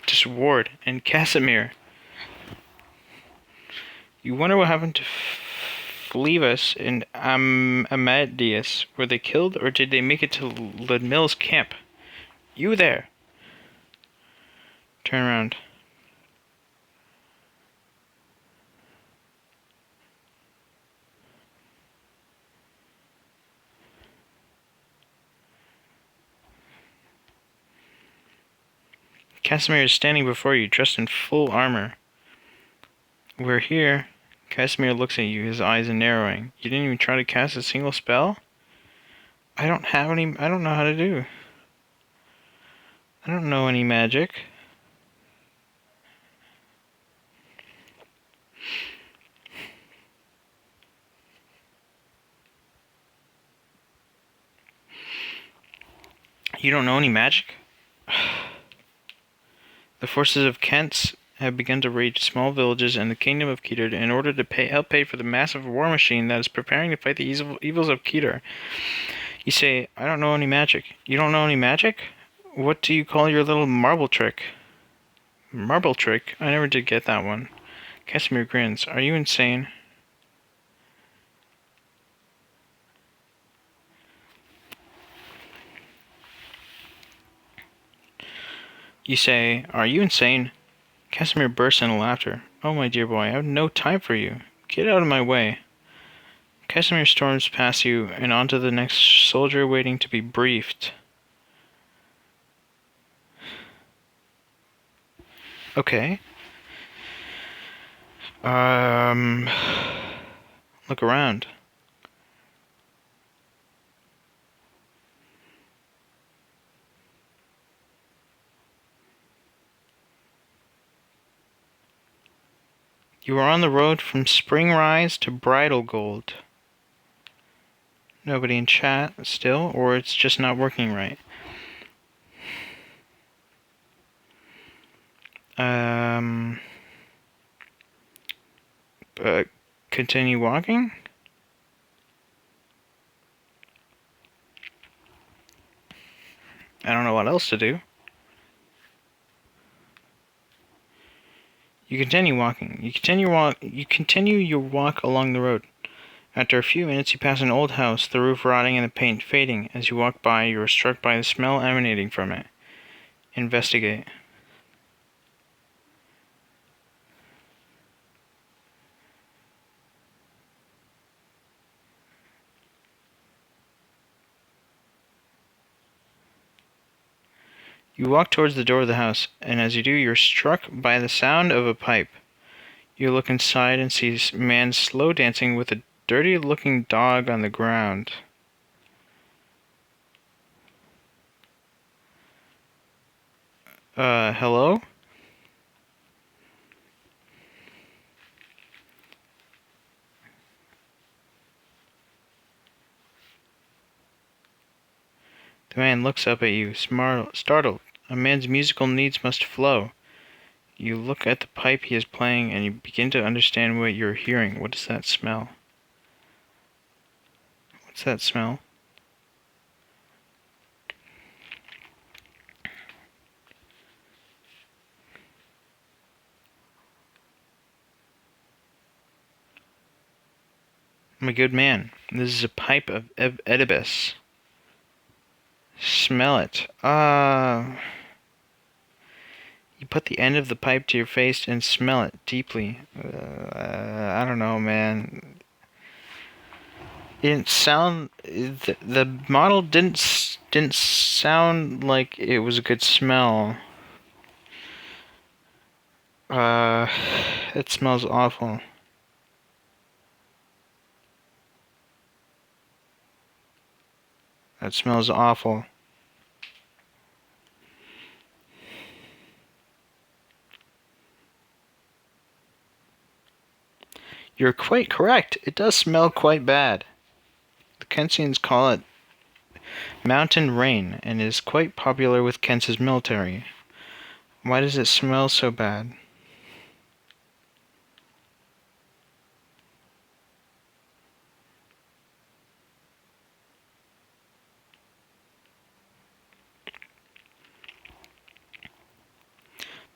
Just Ward and Casimir. You wonder what happened to Phlebas and Amadeus. Were they killed, or did they make it to Ludmill's camp? You there! Turn around. Casimir is standing before you, dressed in full armor. We're here. Casimir looks at you, his eyes narrowing. You didn't even try to cast a single spell? I don't know how to do. I don't know any magic. You don't know any magic? The forces of Kent have begun to raid small villages in the kingdom of Kedar in order to help pay for the massive war machine that is preparing to fight the evils of Kedar. You say, I don't know any magic. You don't know any magic? What do you call your little marble trick? Marble trick? I never did get that one. Casimir grins. Are you insane? You say, are you insane? Casimir bursts into laughter. Oh, my dear boy, I have no time for you. Get out of my way. Casimir storms past you and onto the next soldier waiting to be briefed. Okay. Look around. You are on the road from Springrise to Bridal Gold. Nobody in chat still, or it's just not working right. Continue walking? I don't know what else to do. You continue walking. You continue your walk along the road. After a few minutes, you pass an old house, the roof rotting and the paint fading. As you walk by, you are struck by the smell emanating from it. Investigate. You walk towards the door of the house, and as you do, you're struck by the sound of a pipe. You look inside and see a man slow dancing with a dirty-looking dog on the ground. Hello? The man looks up at you, startled. A man's musical needs must flow. You look at the pipe he is playing and you begin to understand what you're hearing. What does that smell? What's that smell? I'm a good man. This is a pipe of Oedipus. Smell it. You put the end of the pipe to your face and smell it deeply. I don't know, man. It didn't sound. The model didn't sound like it was a good smell. It smells awful. That smells awful. You're quite correct. It does smell quite bad. The Kensians call it mountain rain and is quite popular with Kent's military. Why does it smell so bad?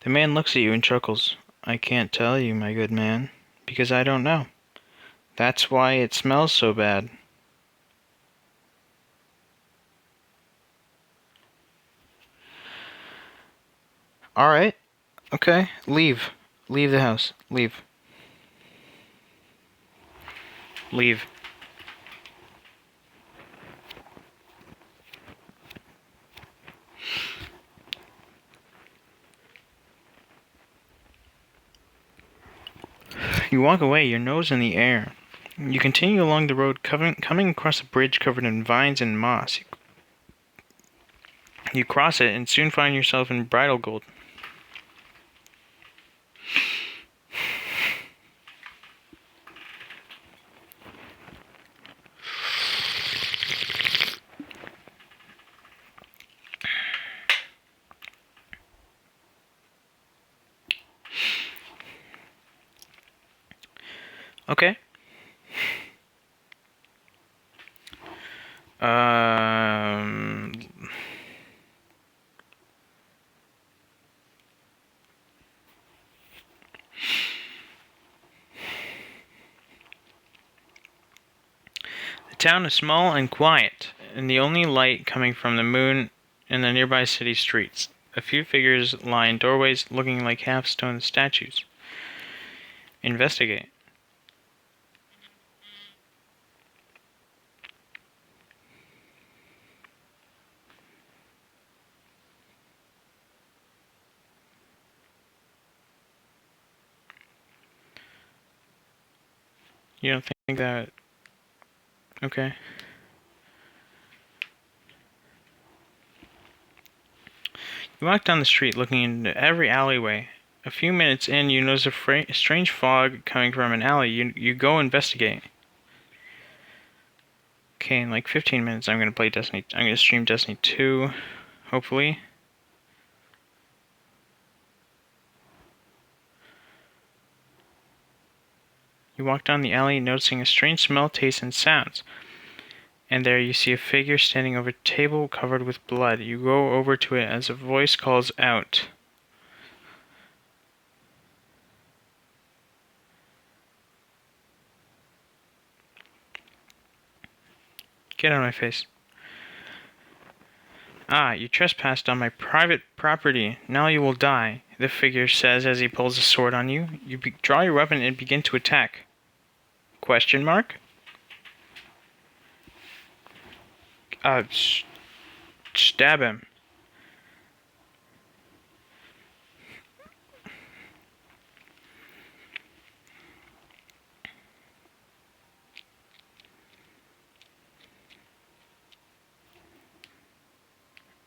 The man looks at you and chuckles. I can't tell you, my good man, because I don't know. That's why it smells so bad. Alright. Okay. Leave. Leave the house. Leave. Leave. You walk away, your nose in the air. You continue along the road, coming across a bridge covered in vines and moss. You cross it and soon find yourself in Bridal Gold. Okay. Um... The town is small and quiet, and the only light coming from the moon and the nearby city streets. A few figures lie in doorways looking like half-stone statues. Investigate. You don't think that... Okay. You walk down the street looking into every alleyway. A few minutes in, you notice a strange fog coming from an alley. You go investigate. Okay, in like 15 minutes I'm gonna play Destiny. I'm gonna stream Destiny 2, hopefully. You walk down the alley noticing a strange smell, taste, and sounds. And there you see a figure standing over a table covered with blood. You go over to it as a voice calls out. Get out of my face. Ah, you trespassed on my private property. Now you will die, the figure says as he pulls a sword on you. You draw your weapon and begin to attack. Question mark? Stab him.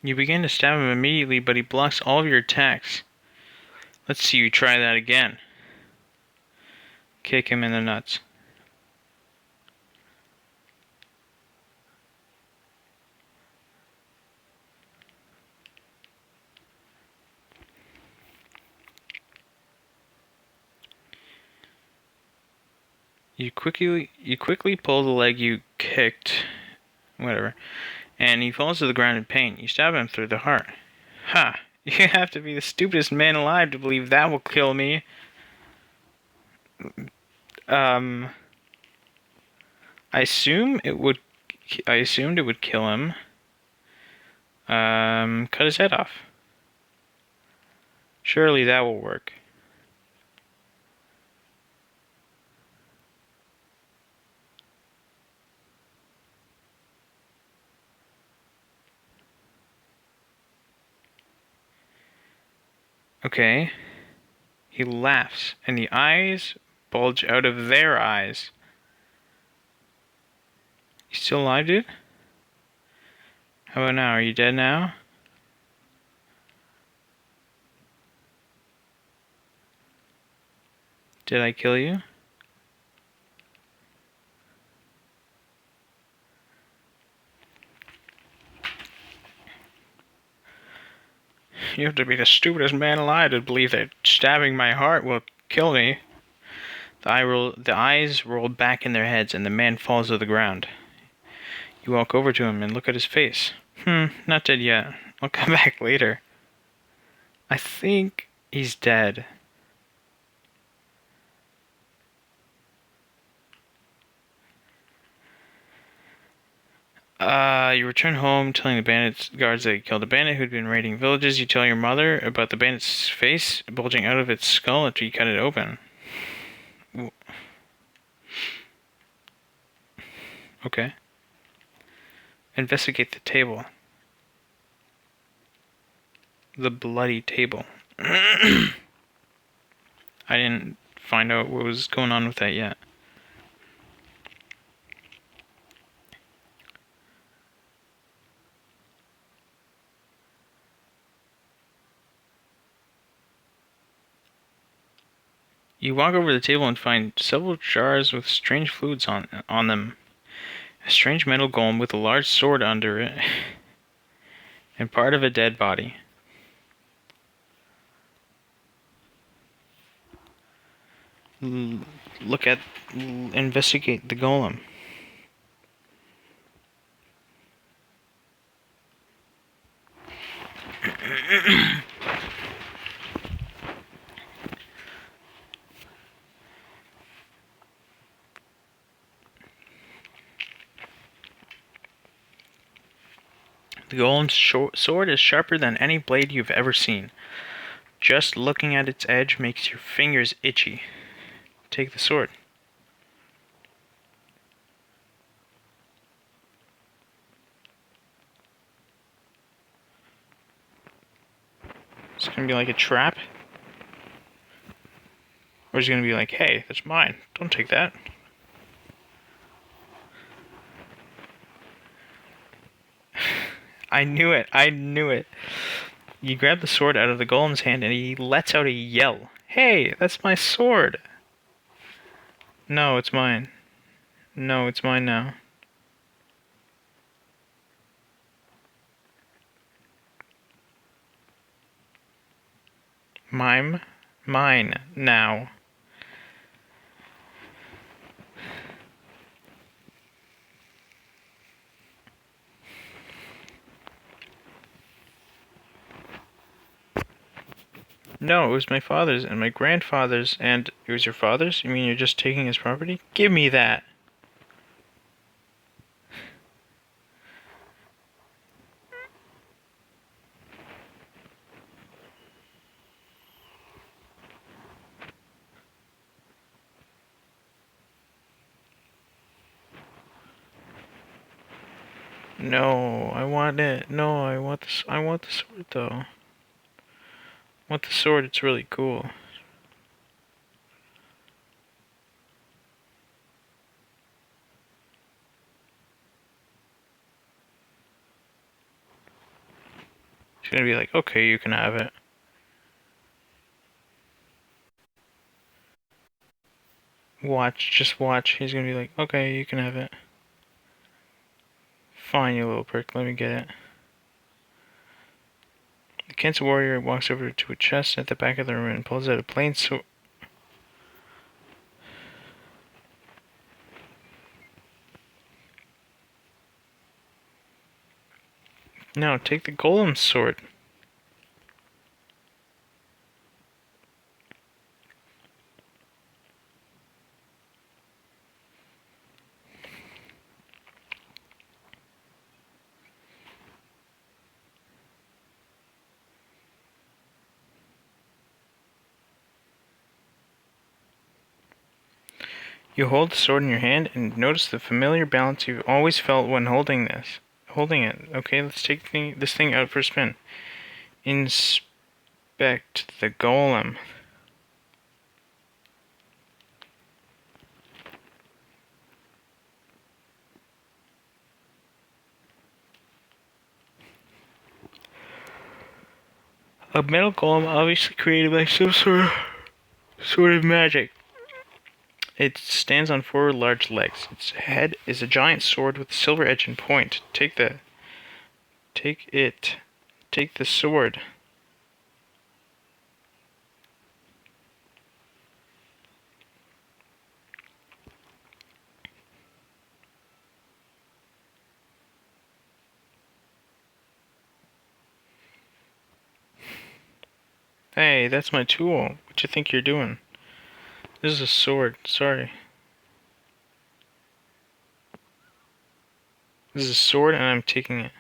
You begin to stab him immediately, but he blocks all of your attacks. Let's see you try that again. Kick him in the nuts. You quickly pull the leg you kicked, whatever, and he falls to the ground in pain. You stab him through the heart. Ha! You have to be the stupidest man alive to believe that will kill me. I assumed it would kill him. Cut his head off. Surely that will work. Okay. He laughs, and the eyes bulge out of their eyes. You still alive, dude? How about now? Are you dead now? Did I kill you? You have to be the stupidest man alive to believe that stabbing my heart will kill me. The eyes roll back in their heads, and the man falls to the ground. You walk over to him and look at his face. Not dead yet. I'll come back later. I think he's dead. You return home telling the bandits guards that you killed a bandit who'd been raiding villages. You tell your mother about the bandit's face bulging out of its skull after you cut it open. Okay. Investigate the table. The bloody table. I didn't find out what was going on with that yet. You walk over to the table and find several jars with strange fluids on them. A strange metal golem with a large sword under it, and part of a dead body. Investigate the golem. The golem's sword is sharper than any blade you've ever seen. Just looking at its edge makes your fingers itchy. Take the sword. It's gonna be like a trap? Or is it gonna be like, hey, that's mine. Don't take that. I knew it. I knew it. You grab the sword out of the golem's hand and he lets out a yell. Hey, that's my sword. No, it's mine. No, it's mine now. Mine now. No, it was my father's and my grandfather's, and it was your father's? You mean you're just taking his property? Give me that! No, I want it. No, I want this. I want the sword though. I want the sword. It's really cool. She's gonna be like, okay, you can have it. Watch, just watch. He's gonna be like, okay, you can have it. Fine, you little prick. Let me get it. The Kensei warrior walks over to a chest at the back of the room and pulls out a plain sword. No, take the golem's sword. You hold the sword in your hand and notice the familiar balance you've always felt when holding it. Okay, let's take this thing out for a spin. Inspect the golem. A metal golem obviously created by some sort of magic. It stands on four large legs. Its head is a giant sword with a silver edge and point. Take the sword. Hey, that's my tool. What you think you're doing? This is a sword. Sorry. This is a sword and I'm taking it.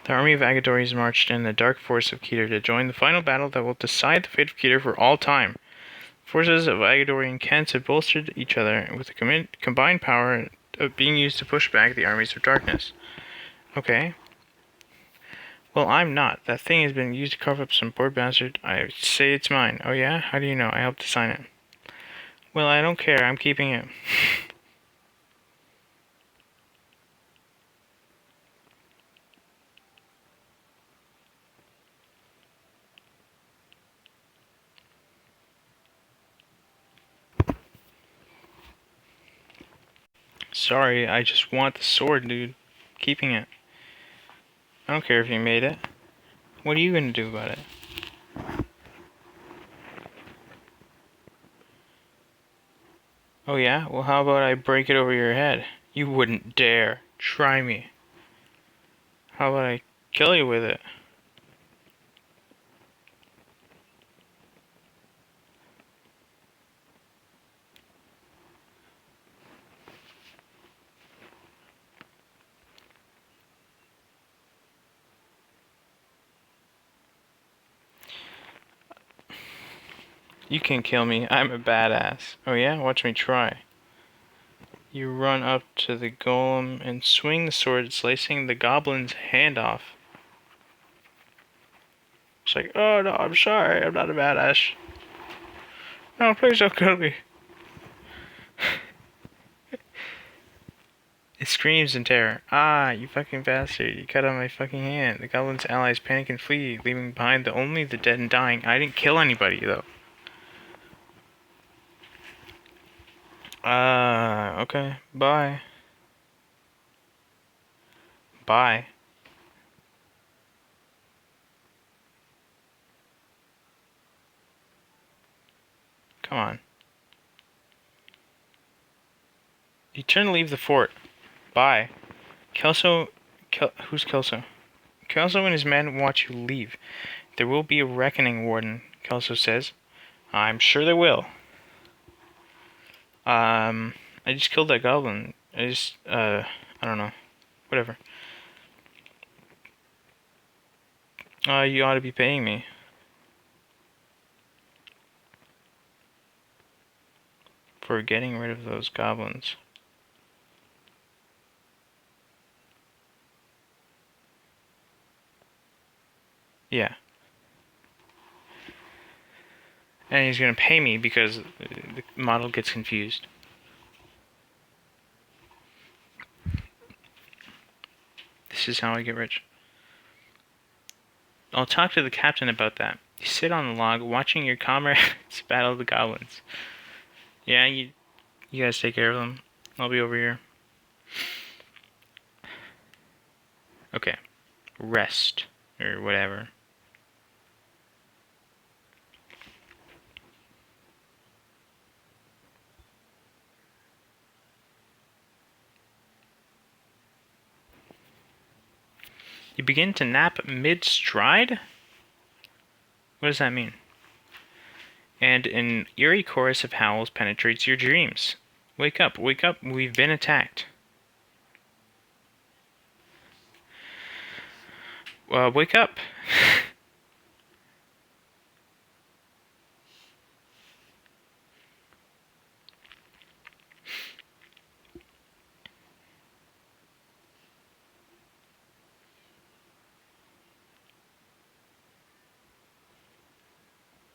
The army of Agadores marched in the dark forest of Keter to join the final battle that will decide the fate of Keter for all time. Forces of Agadorian Kents had bolstered each other with the combined power of being used to push back the armies of darkness. Okay. Well, I'm not. That thing has been used to carve up some poor bastard. I say it's mine. Oh yeah? How do you know? I helped to sign it. Well, I don't care. I'm keeping it. Sorry, I just want the sword, dude. Keeping it. I don't care if you made it. What are you gonna do about it? Oh yeah? Well, how about I break it over your head? You wouldn't dare. Try me. How about I kill you with it? You can kill me. I'm a badass. Oh yeah? Watch me try. You run up to the golem and swing the sword, slicing the goblin's hand off. It's like, oh no, I'm sorry. I'm not a badass. No, please don't kill me. It screams in terror. Ah, you fucking bastard. You cut off my fucking hand. The goblin's allies panic and flee, leaving behind only the dead and dying. I didn't kill anybody, though. Okay. Bye. Bye. Come on. You turn to leave the fort. Bye. Who's Kelso? Kelso and his men watch you leave. There will be a reckoning, Warden, Kelso says. I'm sure there will. I just killed that goblin. I don't know. Whatever. You ought to be paying me. For getting rid of those goblins. Yeah. And he's gonna pay me because the model gets confused. This is how I get rich. I'll talk to the captain about that. You sit on the log watching your comrades battle the goblins. Yeah, you guys take care of them. I'll be over here. Okay. Rest. Or whatever. You begin to nap mid-stride? What does that mean? And an eerie chorus of howls penetrates your dreams. Wake up, we've been attacked. Wake up!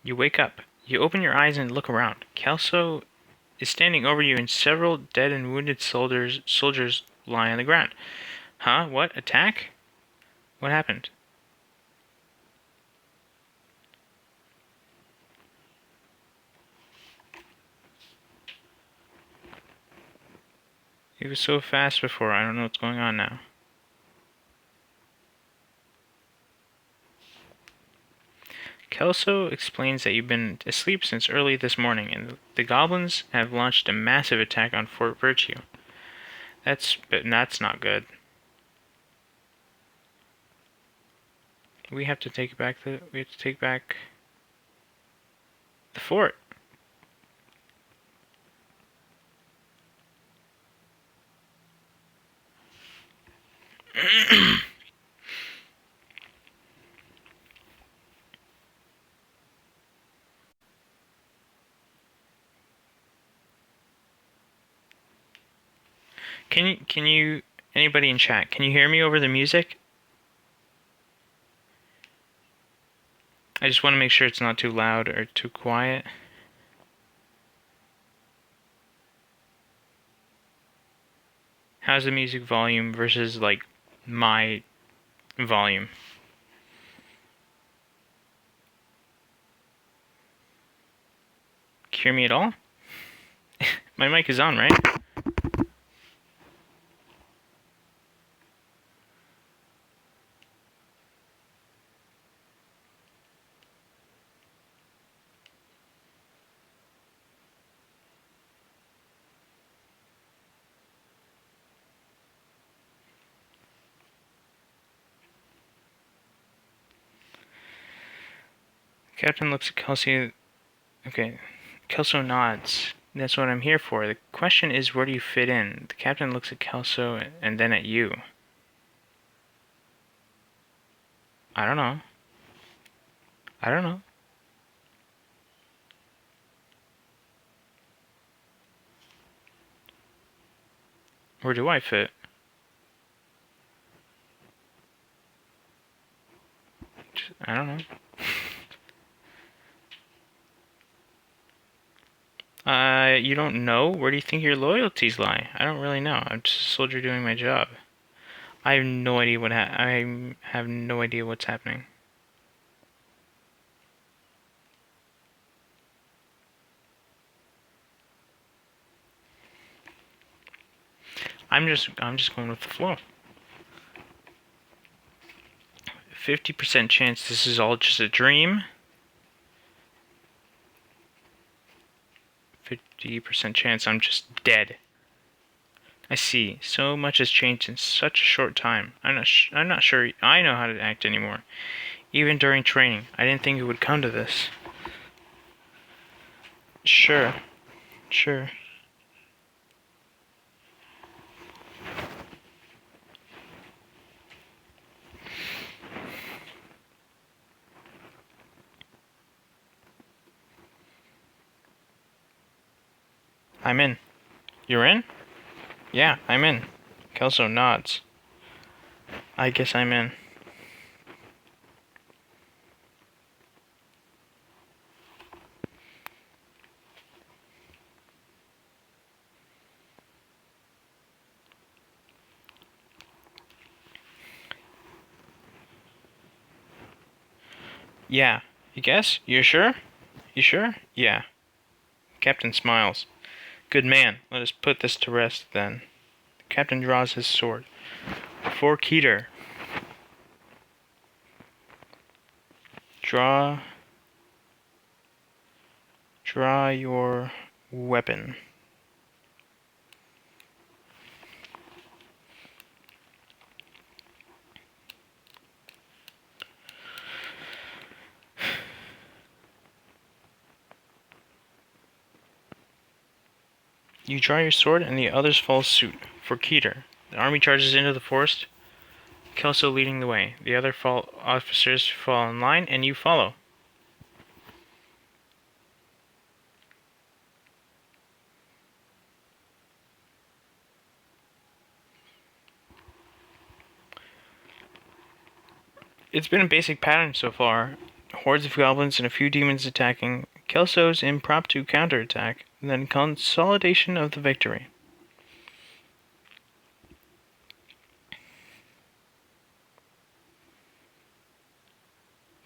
You wake up. You open your eyes and look around. Kelso is standing over you and several dead and wounded soldiers lie on the ground. Huh? What? Attack? What happened? He was so fast before, I don't know what's going on now. Kelso explains that you've been asleep since early this morning, and the goblins have launched a massive attack on Fort Virtue. But that's not good. We have to take back the fort. Can you anybody in chat, can you hear me over the music? I just want to make sure it's not too loud or too quiet. How's the music volume versus like my volume? Can you hear me at all? My mic is on, right? Captain looks at Kelso. Okay. Kelso nods. That's what I'm here for. The question is, where do you fit in? The captain looks at Kelso and then at you. I don't know. I don't know. Where do I fit? I don't know. You don't know? Where do you think your loyalties lie? I don't really know. I'm just a soldier doing my job. I have no idea I have no idea what's happening. I'm just going with the flow. 50% chance this is all just a dream. 50% chance I'm just dead. I see. So much has changed in such a short time. I'm not sure I know how to act anymore. Even during training, I didn't think it would come to this. Sure. I'm in. You're in? Yeah, I'm in. Kelso nods. I guess I'm in. Yeah. You guess? You sure? You sure? Yeah. Captain smiles. Good man. Let us put this to rest, then. The captain draws his sword. For Keter. Draw your weapon. You draw your sword and the others follow suit. For Keter. The army charges into the forest, Kelso leading the way. The other officers fall in line and you follow. It's been a basic pattern so far. Hordes of goblins and a few demons attacking, Kelso's impromptu counterattack, and then consolidation of the victory.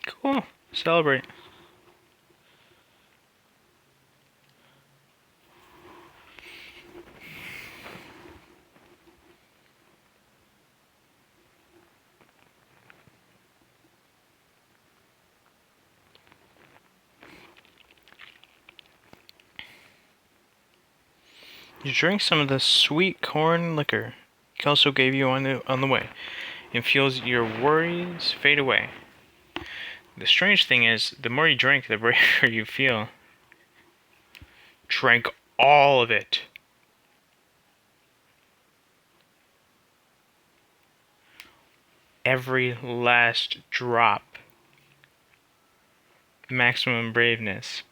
Cool. Celebrate. You drink some of the sweet corn liquor Kelso gave you on the way, and feels your worries fade away. The strange thing is, the more you drink, the braver you feel. Drank all of it. Every last drop. Maximum braveness.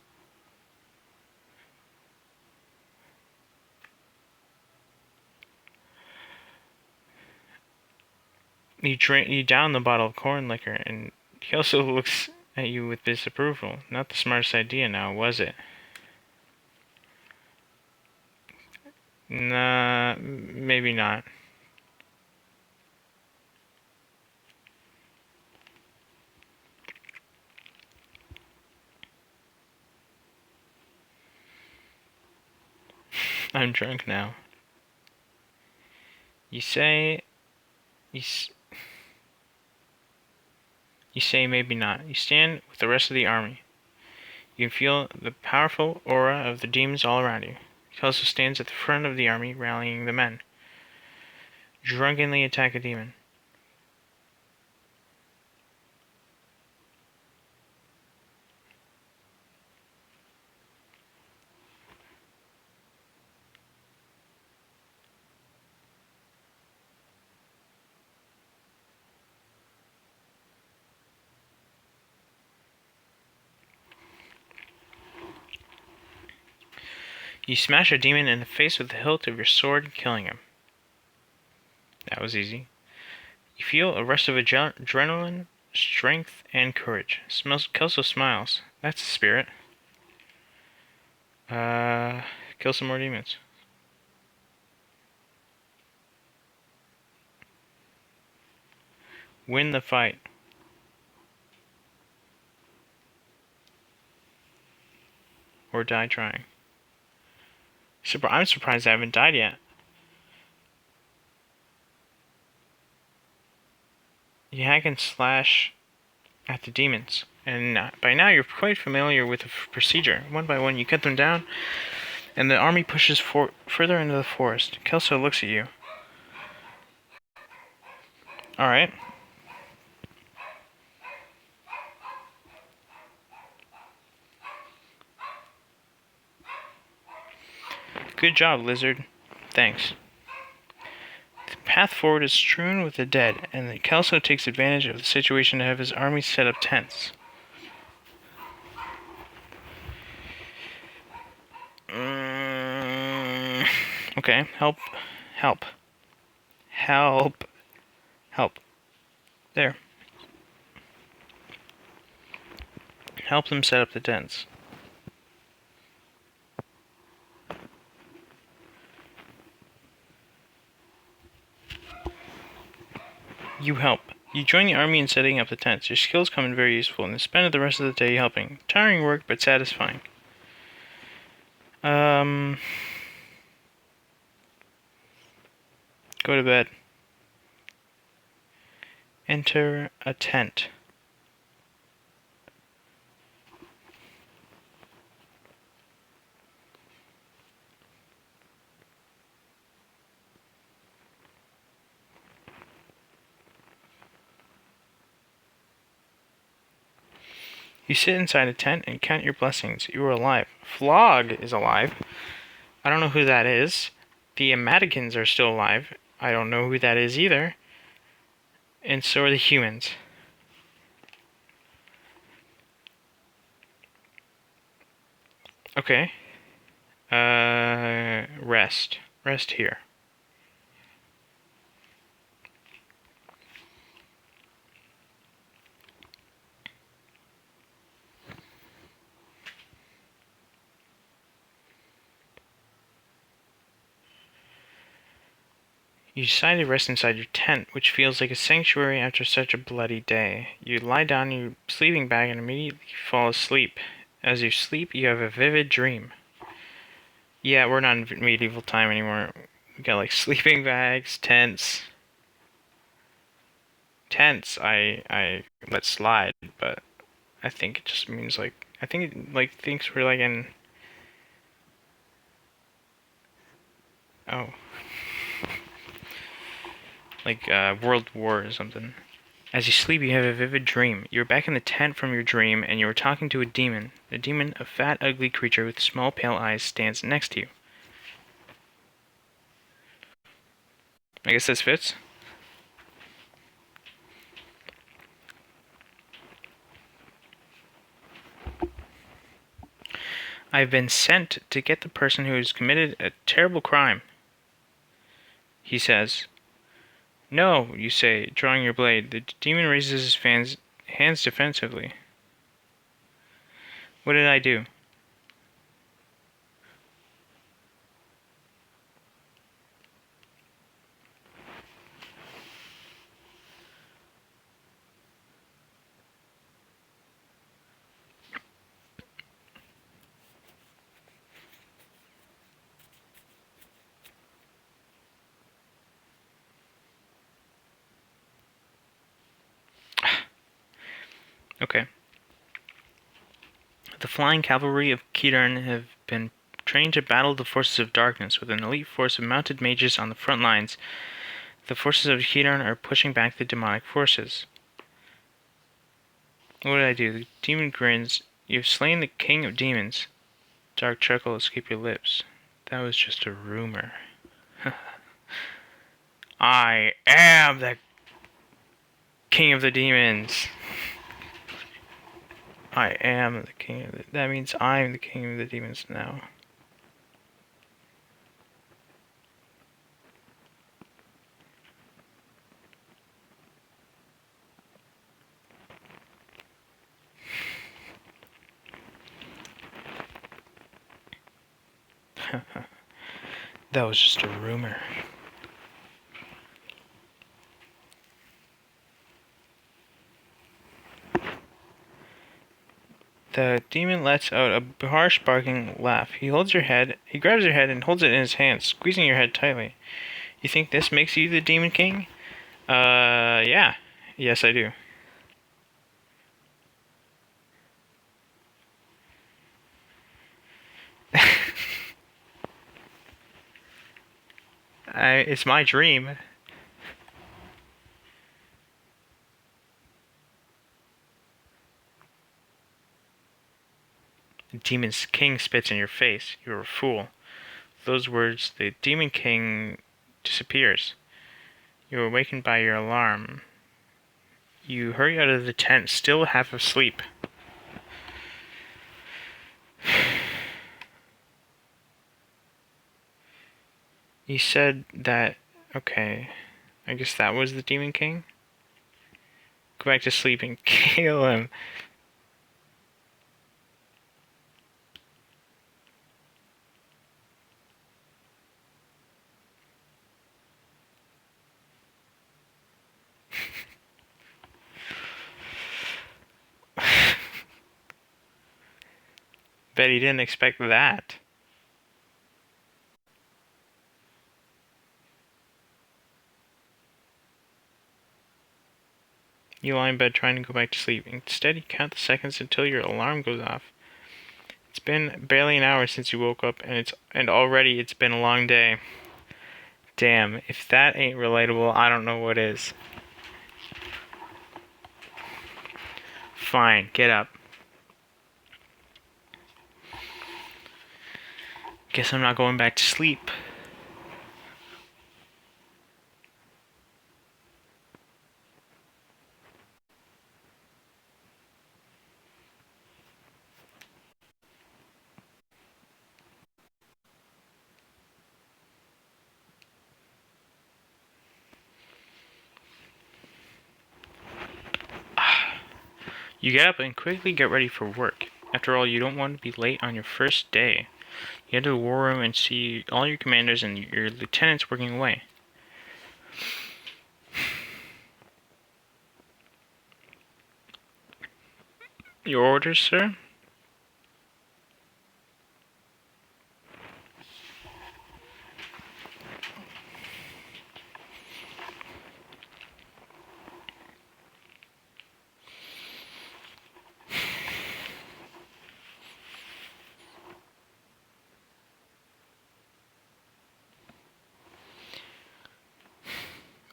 You down the bottle of corn liquor, and he also looks at you with disapproval. Not the smartest idea now, was it? Nah, maybe not. I'm drunk now. You say... You say maybe not. You stand with the rest of the army. You can feel the powerful aura of the demons all around you. Kelso stands at the front of the army, rallying the men. Drunkenly attack a demon. You smash a demon in the face with the hilt of your sword, killing him. That was easy. You feel a rush of adrenaline, strength, and courage. Kelso smiles. That's the spirit. Kill some more demons. Win the fight. Or die trying. I'm surprised I haven't died yet. You hack and slash at the demons, and by now you're quite familiar with the procedure. One by one, you cut them down, and the army pushes further into the forest. Kelso looks at you. Alright. Good job, Lizard. Thanks. The path forward is strewn with the dead, and Kelso takes advantage of the situation to have his army set up tents. Okay, help. There. Help them set up the tents. You help. You join the army in setting up the tents. Your skills come in very useful, and spend the rest of the day helping. Tiring work, but satisfying. Go to bed. Enter a tent. You sit inside a tent and count your blessings. You are alive. Flog is alive. I don't know who that is. The Amaticans are still alive. I don't know who that is either. And so are the humans. Okay. Rest. Rest here. You decide to rest inside your tent, which feels like a sanctuary after such a bloody day. You lie down in your sleeping bag and immediately fall asleep. As you sleep, you have a vivid dream. Yeah, we're not in medieval time anymore. We got like sleeping bags, tents. Tents, I let slide, but I think it just means I think it like thinks we're like in Oh. Like, World War or something. As you sleep, you have a vivid dream. You're back in the tent from your dream, and you are talking to a demon. The demon, a fat, ugly creature with small, pale eyes, stands next to you. I guess this fits. I've been sent to get the person who has committed a terrible crime, he says. No, you say, drawing your blade. The demon raises his hands defensively. What did I do? Okay. The flying cavalry of Kheidarn have been trained to battle the forces of darkness with an elite force of mounted mages on the front lines. The forces of Kheidarn are pushing back the demonic forces. What did I do? The demon grins. You've slain the king of demons. Dark chuckle escaped your lips. That was just a rumor. I am the king of the demons. I am the king of the... That means I'm the king of the demons now. That was just a rumor. The demon lets out a harsh barking laugh. He grabs your head and holds it in his hand, squeezing your head tightly. You think this makes you the Demon King? Yeah. Yes, I do. It's my dream. The Demon King spits in your face. You're a fool. With those words, the Demon King disappears. You are awakened by your alarm. You hurry out of the tent, still half asleep. He said that... Okay. I guess that was the Demon King? Go back to sleep and kill him. Bet he didn't expect that. You lie in bed trying to go back to sleep. Instead, you count the seconds until your alarm goes off. It's been barely an hour since you woke up, and already it's been a long day. Damn, if that ain't relatable, I don't know what is. Fine, get up. Guess I'm not going back to sleep. You get up and quickly get ready for work. After all, you don't want to be late on your first day. You enter the war room and see all your commanders and your lieutenants working away. Your orders, sir?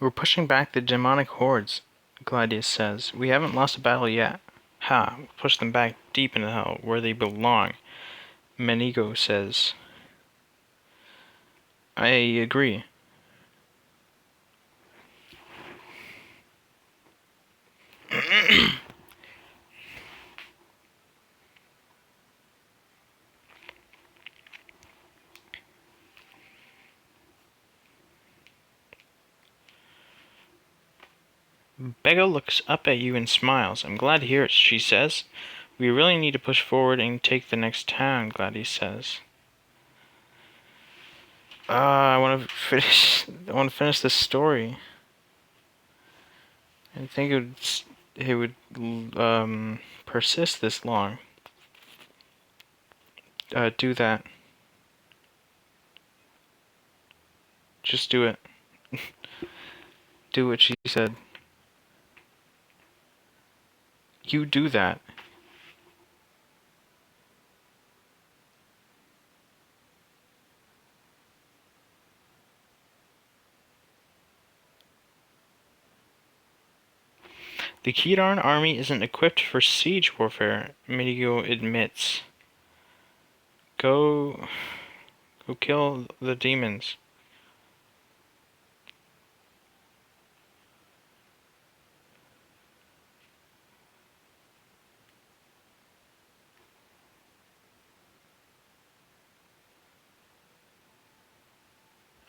We're pushing back the demonic hordes, Gladius says. We haven't lost a battle yet. Ha, we'll push them back deep into hell, where they belong, Menigo says. I agree. Begga looks up at you and smiles. I'm glad to hear it, she says. We really need to push forward and take the next town, Gladius says. I want to finish this story. I didn't think it would persist this long. Do that. Just do it. Do what she said. You do that. The Khidaren army isn't equipped for siege warfare, Menigo admits. Go kill the demons.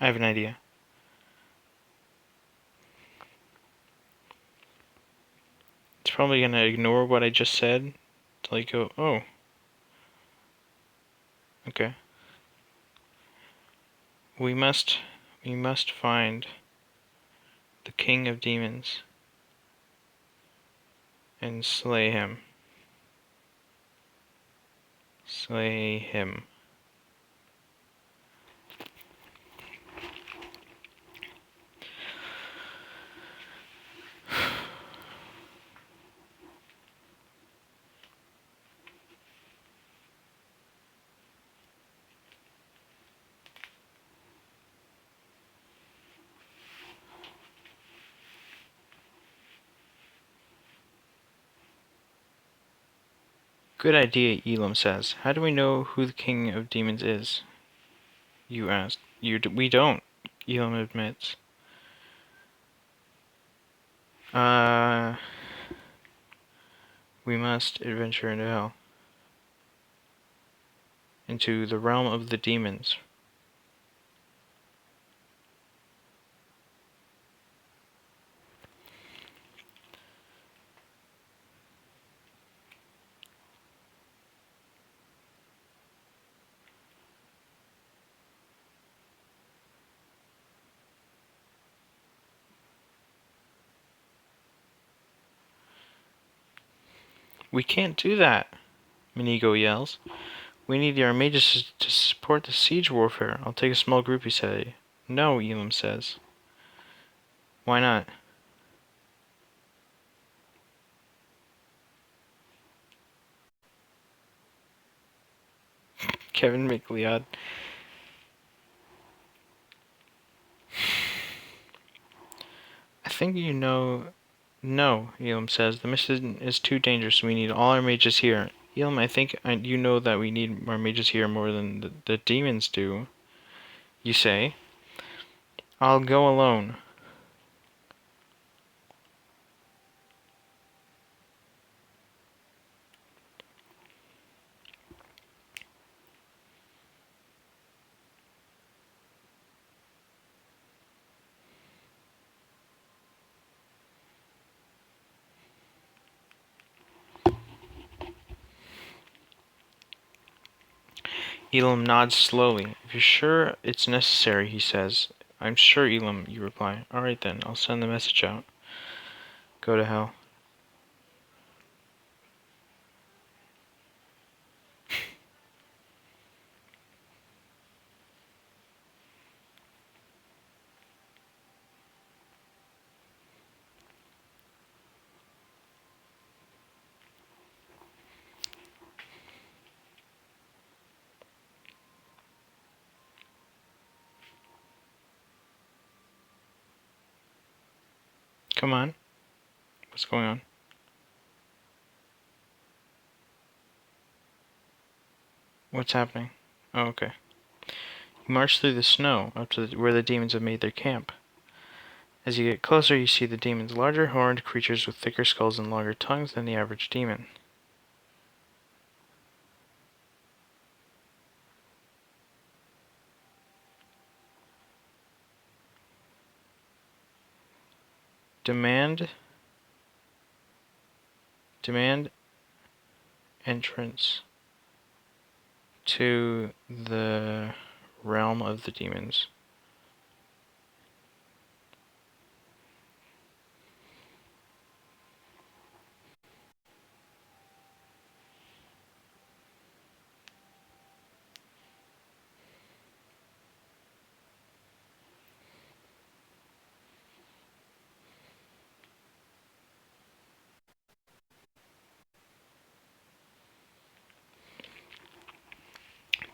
I have an idea. It's probably gonna ignore what I just said. Till I go, oh. Okay. We must find the king of demons and slay him. Slay him. Good idea, Elam says. How do we know who the king of demons is? You asked. We don't, Elam admits. We must adventure into hell. Into the realm of the demons. We can't do that, Menigo yells. We need our mages to support the siege warfare. I'll take a small group, he said. No, Elam says. Why not? Kevin McLeod. I think you know... No, Elam says. The mission is too dangerous. We need all our mages here. Elam, I think you know that we need our mages here more than the demons do. You say? I'll go alone. Elam nods slowly. If you're sure it's necessary, he says. I'm sure, Elam, you reply. Alright then, I'll send the message out. Go to hell. Come on. What's going on? What's happening? Oh, okay. You march through the snow up to where the demons have made their camp. As you get closer, you see the demons, larger horned creatures with thicker skulls and longer tongues than the average demon. Demand entrance to the realm of the demons.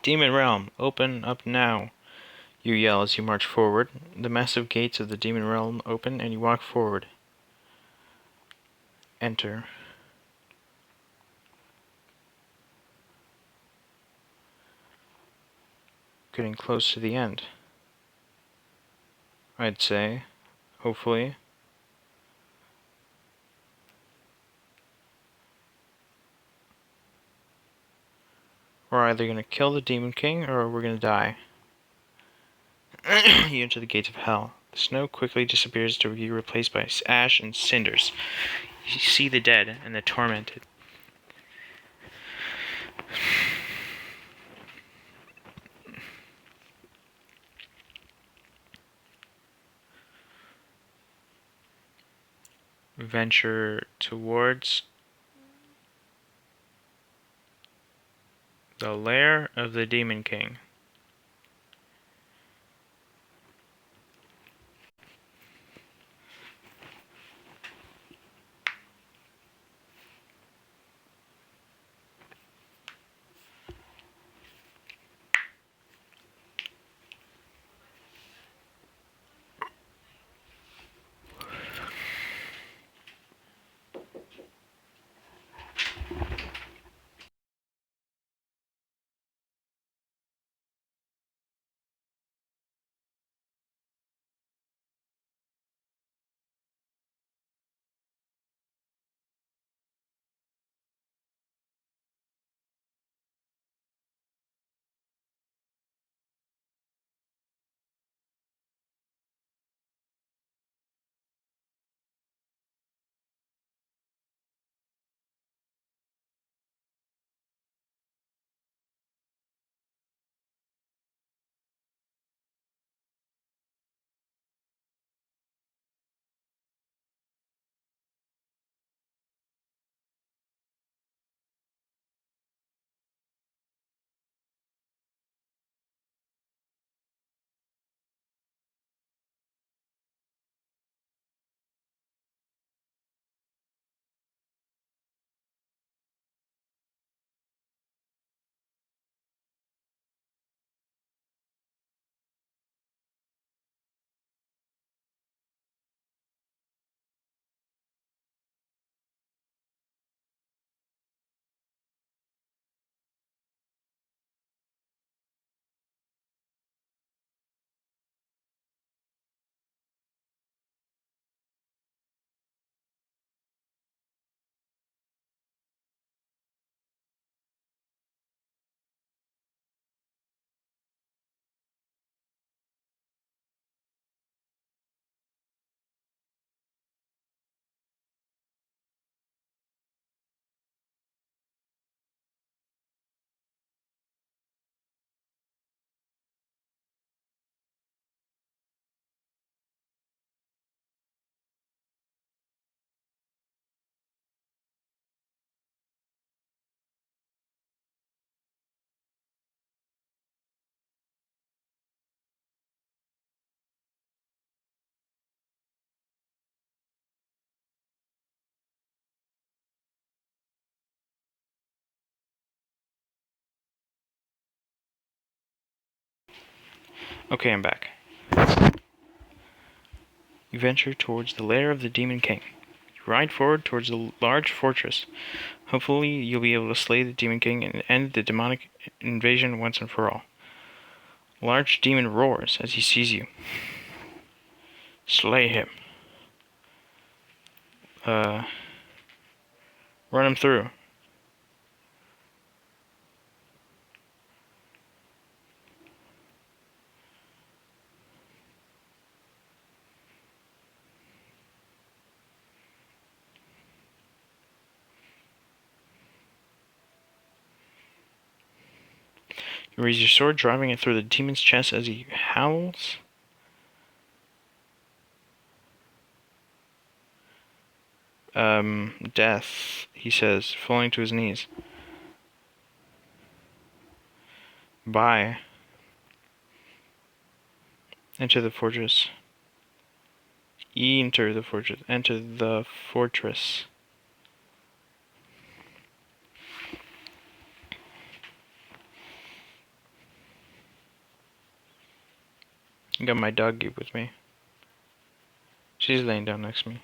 Demon realm, open up now, you yell as you march forward. The massive gates of the demon realm open and you walk forward. Enter. Getting close to the end, I'd say. Hopefully. We're either gonna kill the Demon King or we're gonna die. You enter the gates of hell. The snow quickly disappears to be replaced by ash and cinders. You see the dead and the tormented. Venture towards the lair of the Demon King. Okay, I'm back. You venture towards the lair of the Demon King. You ride forward towards a large fortress. Hopefully, you'll be able to slay the Demon King and end the demonic invasion once and for all. A large demon roars as he sees you. Slay him. Run him through. You raise your sword, driving it through the demon's chest as he howls. Death, he says, falling to his knees. Bye. Enter the fortress. Enter the fortress. Enter the fortress. I got my doggy with me. She's laying down next to me.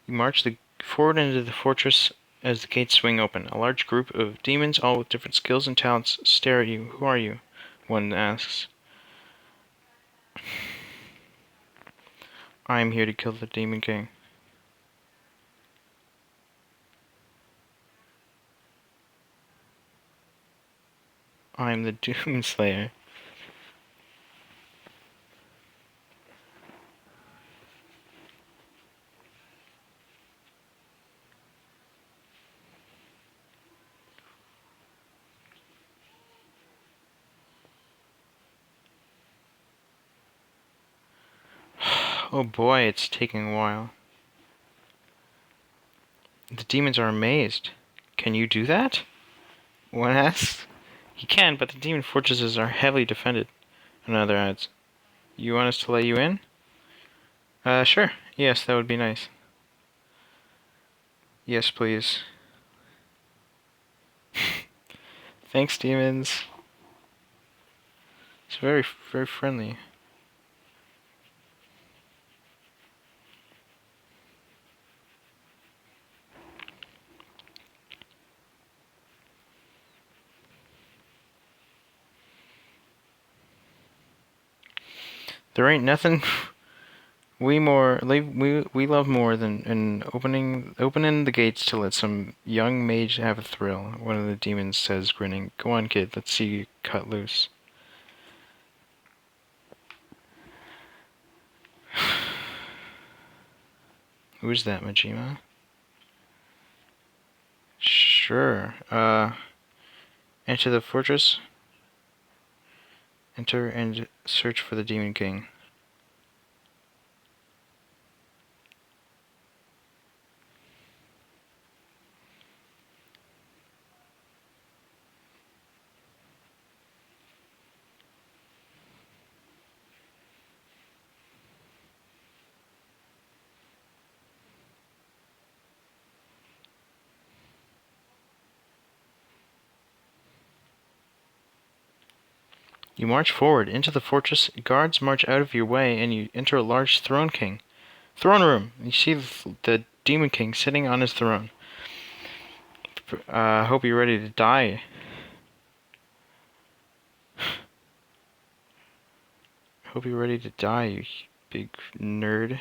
You march forward into the fortress as the gates swing open. A large group of demons, all with different skills and talents, stare at you. Who are you? One asks. I am here to kill the Demon King. I am the Doomslayer. Oh boy, it's taking a while. The demons are amazed. Can you do that? One asks. He can, but the demon fortresses are heavily defended. Another adds. You want us to let you in? Sure. Yes, that would be nice. Yes, please. Thanks, demons. It's very, very friendly. There ain't nothing we love more than opening the gates to let some young mage have a thrill. One of the demons says, grinning. Go on, kid. Let's see you cut loose. Who's that, Majima? Sure. Enter the fortress. Enter and search for the Demon King. You march forward into the fortress, guards march out of your way, and you enter a large throne room. You see the Demon King sitting on his throne. Hope you're ready to die. Hope you're ready to die, you big nerd.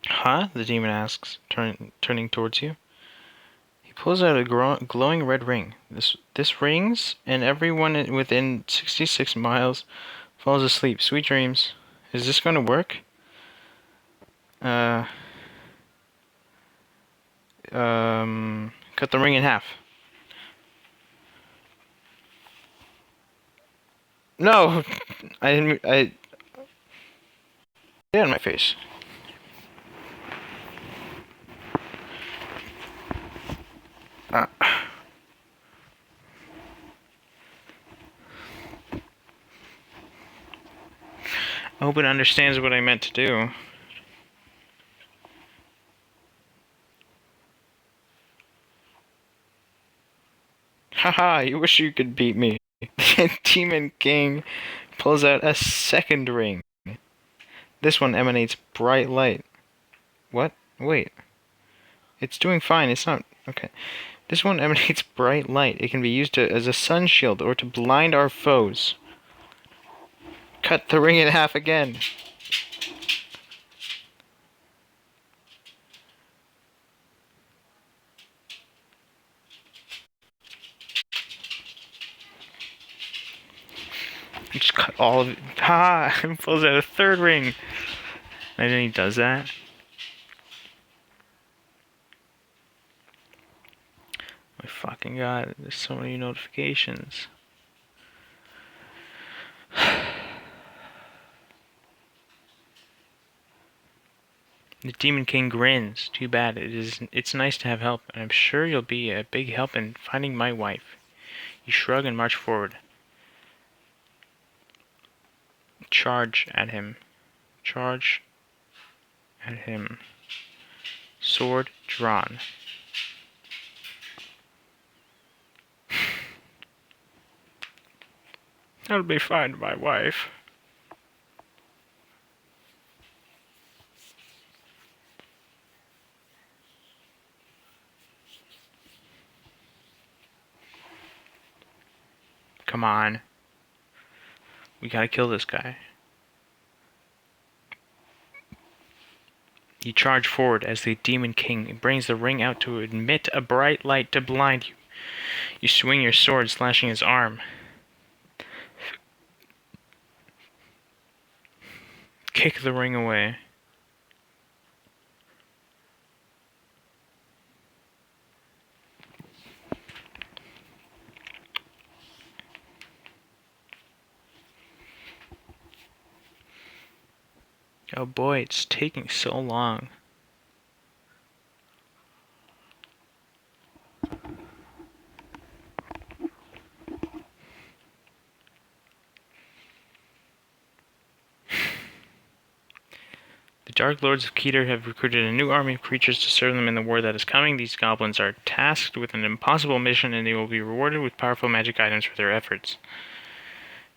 Huh? The demon asks, turning towards you. He pulls out a glowing red ring. This rings, and everyone within 66 miles falls asleep. Sweet dreams. Is this going to work? Cut the ring in half. No! I didn't. I. Get on my face. I hope it understands what I meant to do. Haha, you wish you could beat me. Demon King pulls out a second ring. This one emanates bright light. What? Wait. It's doing fine. It's not... Okay. This one emanates bright light. It can be used as a sun shield or to blind our foes. Cut the ring in half again. Just cut all of it. Ha! And pulls out a third ring. And then he does that. My fucking god, there's so many notifications. The Demon King grins. Too bad. It's nice to have help, and I'm sure you'll be a big help in finding my wife. You shrug and march forward. Charge at him. Charge at him. Sword drawn. I'll be fine, my wife. Come on. We gotta kill this guy. You charge forward as the Demon King brings the ring out to emit a bright light to blind you. You swing your sword, slashing his arm. Kick the ring away. Oh boy, it's taking so long. The Dark Lords of Keter have recruited a new army of creatures to serve them in the war that is coming. These goblins are tasked with an impossible mission, and they will be rewarded with powerful magic items for their efforts.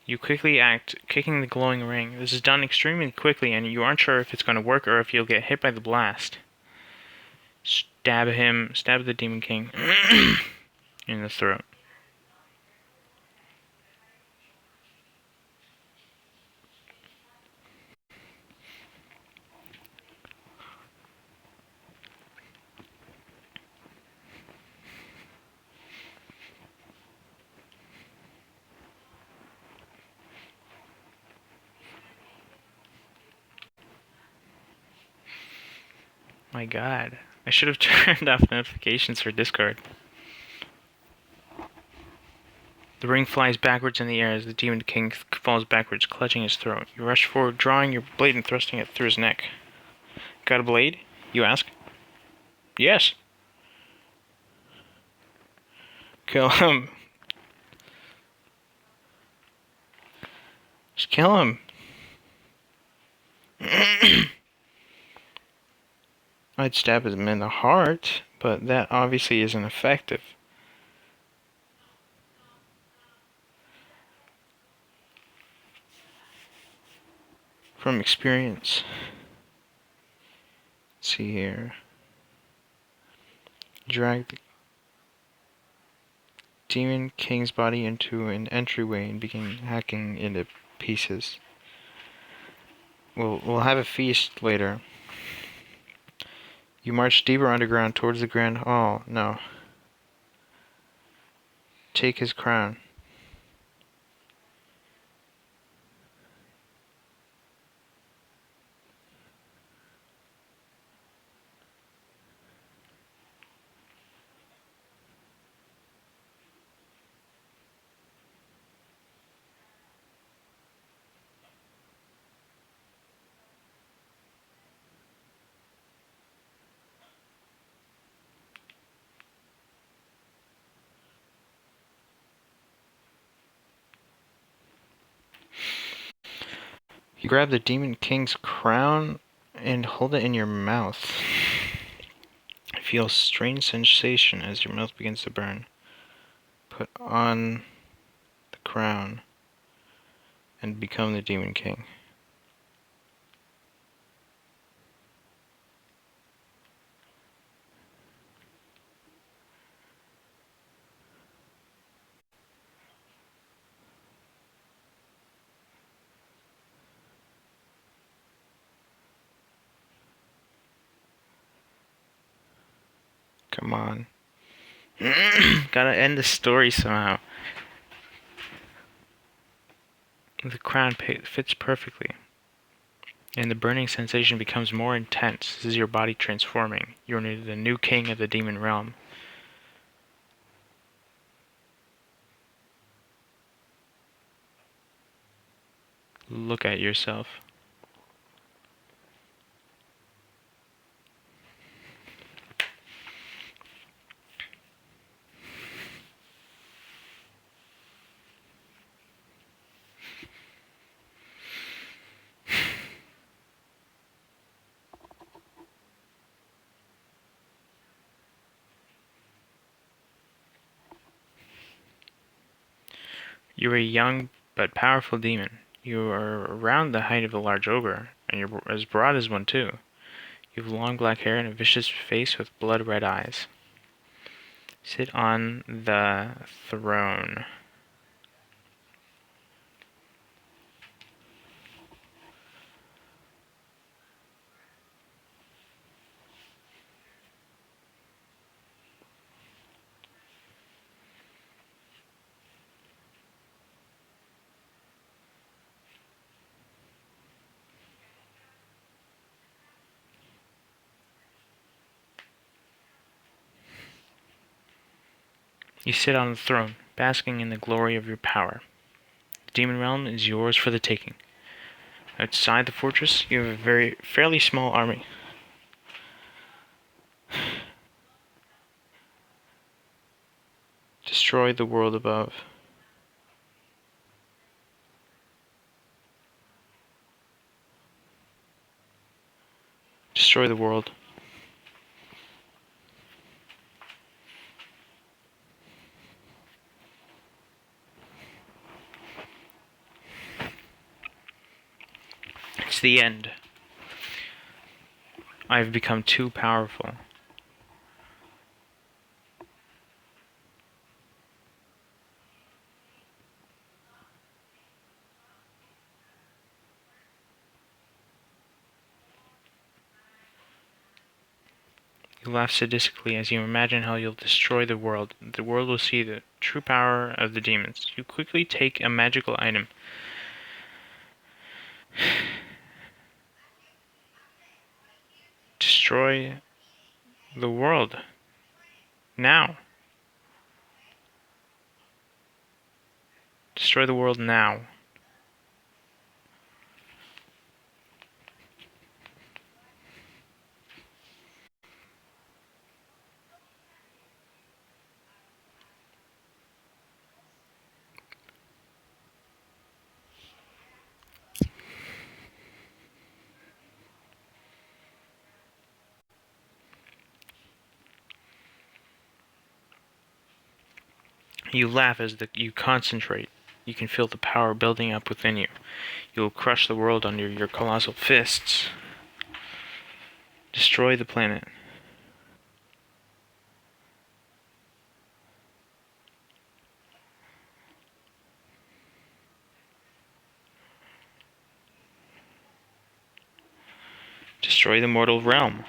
You quickly act, kicking the glowing ring. This is done extremely quickly, and you aren't sure if it's going to work or if you'll get hit by the blast. Stab the Demon King in the throat. My god. I should have turned off notifications for Discord. The ring flies backwards in the air as the Demon King falls backwards, clutching his throat. You rush forward, drawing your blade and thrusting it through his neck. Got a blade? You ask. Yes. Kill him. Just kill him. I'd stab him in the heart, but that obviously isn't effective. From experience. Let's see here. Drag the Demon King's body into an entryway and begin hacking into pieces. We'll have a feast later. You march deeper underground towards the Grand Hall. No. Take his crown. You grab the Demon King's crown and hold it in your mouth. Feel a strange sensation as your mouth begins to burn. Put on the crown and become the Demon King. Come on. Gotta end the story somehow. The crown fits perfectly, and the burning sensation becomes more intense. This is your body transforming. You're the new king of the demon realm. Look at yourself. You're a young but powerful demon. You are around the height of a large ogre, and you're as broad as one too. You have long black hair and a vicious face with blood-red eyes. Sit on the throne. You sit on the throne, basking in the glory of your power. The demon realm is yours for the taking. Outside the fortress, you have a fairly small army. Destroy the world above. Destroy the world. It's the end. I've become too powerful. You laugh sadistically as you imagine how you'll destroy the world. The world will see the true power of the demons. You quickly take a magical item. Destroy the world. Now. Destroy the world now. You laugh as you concentrate. You can feel the power building up within you. You will crush the world under your colossal fists. Destroy the planet. Destroy the mortal realm.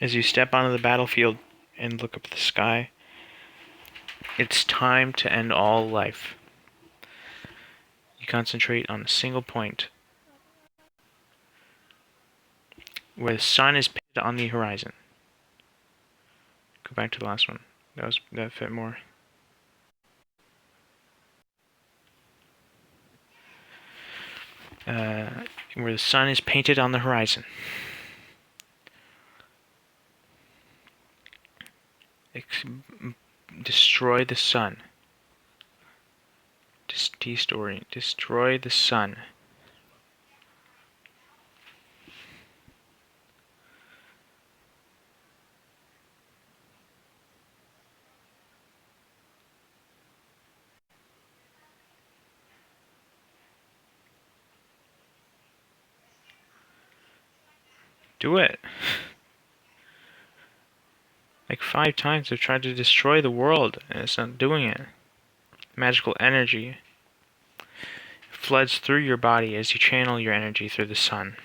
As you step onto the battlefield and look up at the sky, it's time to end all life. You concentrate on a single point where the sun is pinned on the horizon. Go back to the last one. That fit more. Where the sun is painted on the horizon. Destroy the sun. Destroy the sun. Do it. Like 5 times I've tried to destroy the world, and it's not doing it. Magical energy floods through your body as you channel your energy through the sun.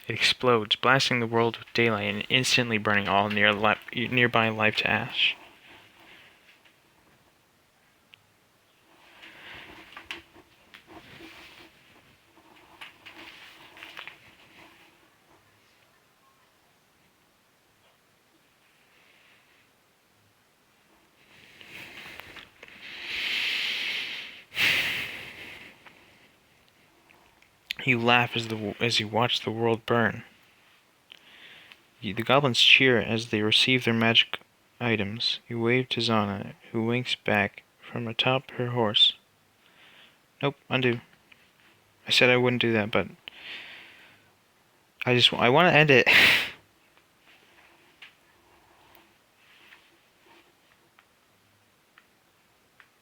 It explodes, blasting the world with daylight and instantly burning all nearby life to ash. You laugh as you watch the world burn. The goblins cheer as they receive their magic items. You wave to Zana, who winks back from atop her horse. Nope, undo. I said I wouldn't do that, but I want to end it.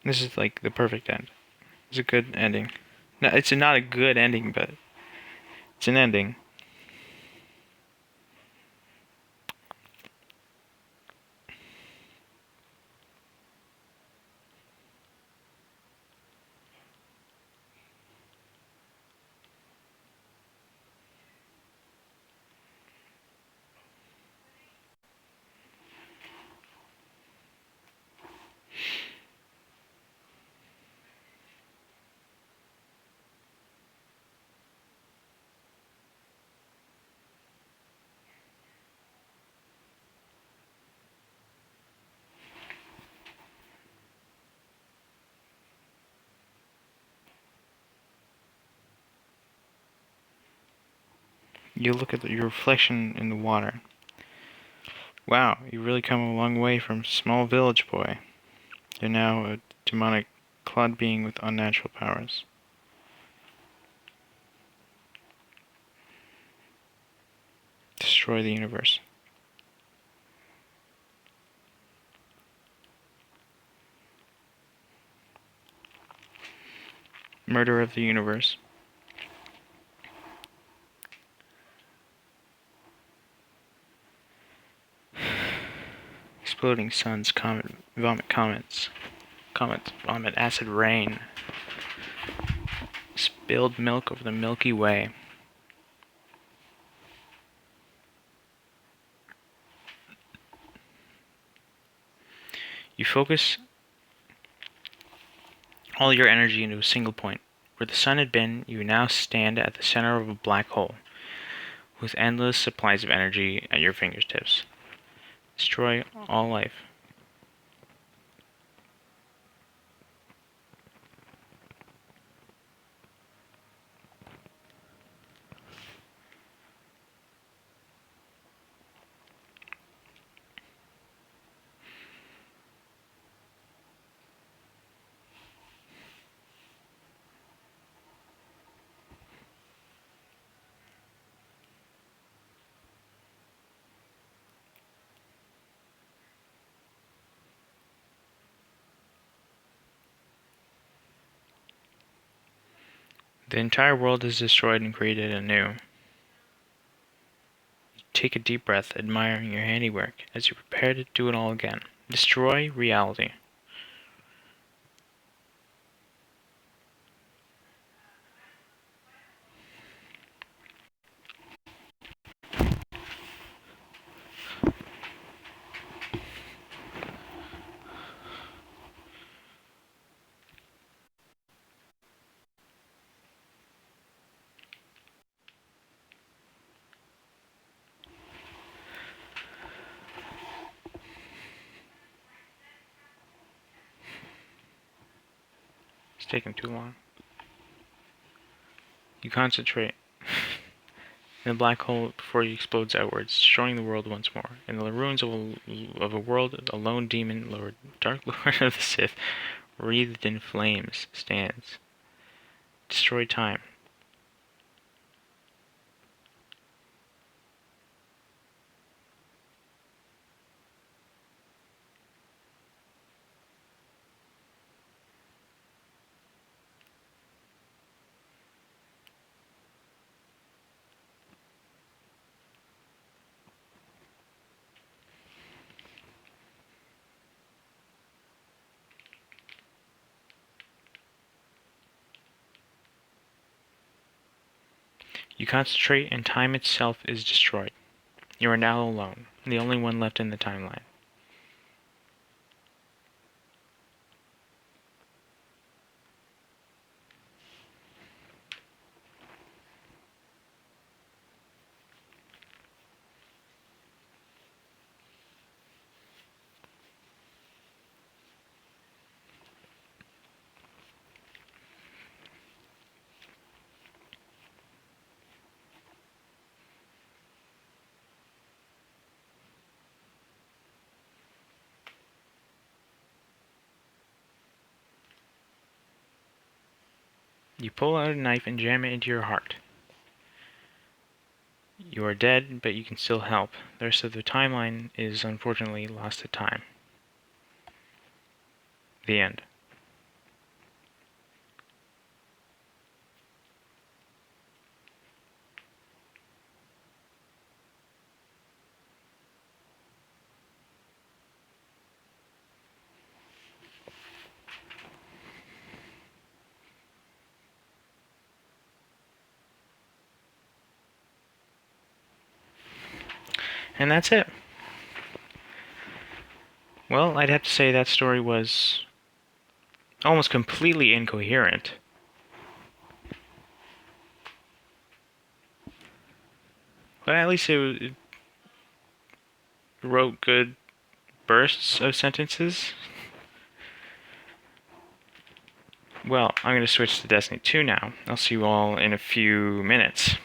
This is like the perfect end. It's a good ending. No, it's not a good ending, but it's an ending. You look at your reflection in the water. Wow, you really come a long way from small village boy. You're now a demonic clod being with unnatural powers. Destroy the universe. Murder of the universe. Exploding suns, vomit, acid rain. Spilled milk over the Milky Way. You focus all your energy into a single point. Where the sun had been, you now stand at the center of a black hole, with endless supplies of energy at your fingertips. Destroy all life. The entire world is destroyed and created anew. Take a deep breath, admiring your handiwork as you prepare to do it all again. Destroy reality. taking too long. You concentrate in the black hole before he explodes outwards, destroying the world once more. In the ruins of a world, a lone demon lord, Dark Lord of the Sith, wreathed in flames, stands. Destroy time. You concentrate and time itself is destroyed. You are now alone, the only one left in the timeline. You pull out a knife and jam it into your heart. You are dead, but you can still help. The rest of the timeline is unfortunately lost to time. The end. And that's it. Well, I'd have to say that story was almost completely incoherent. But at least it wrote good bursts of sentences. Well, I'm going to switch to Destiny 2 now. I'll see you all in a few minutes.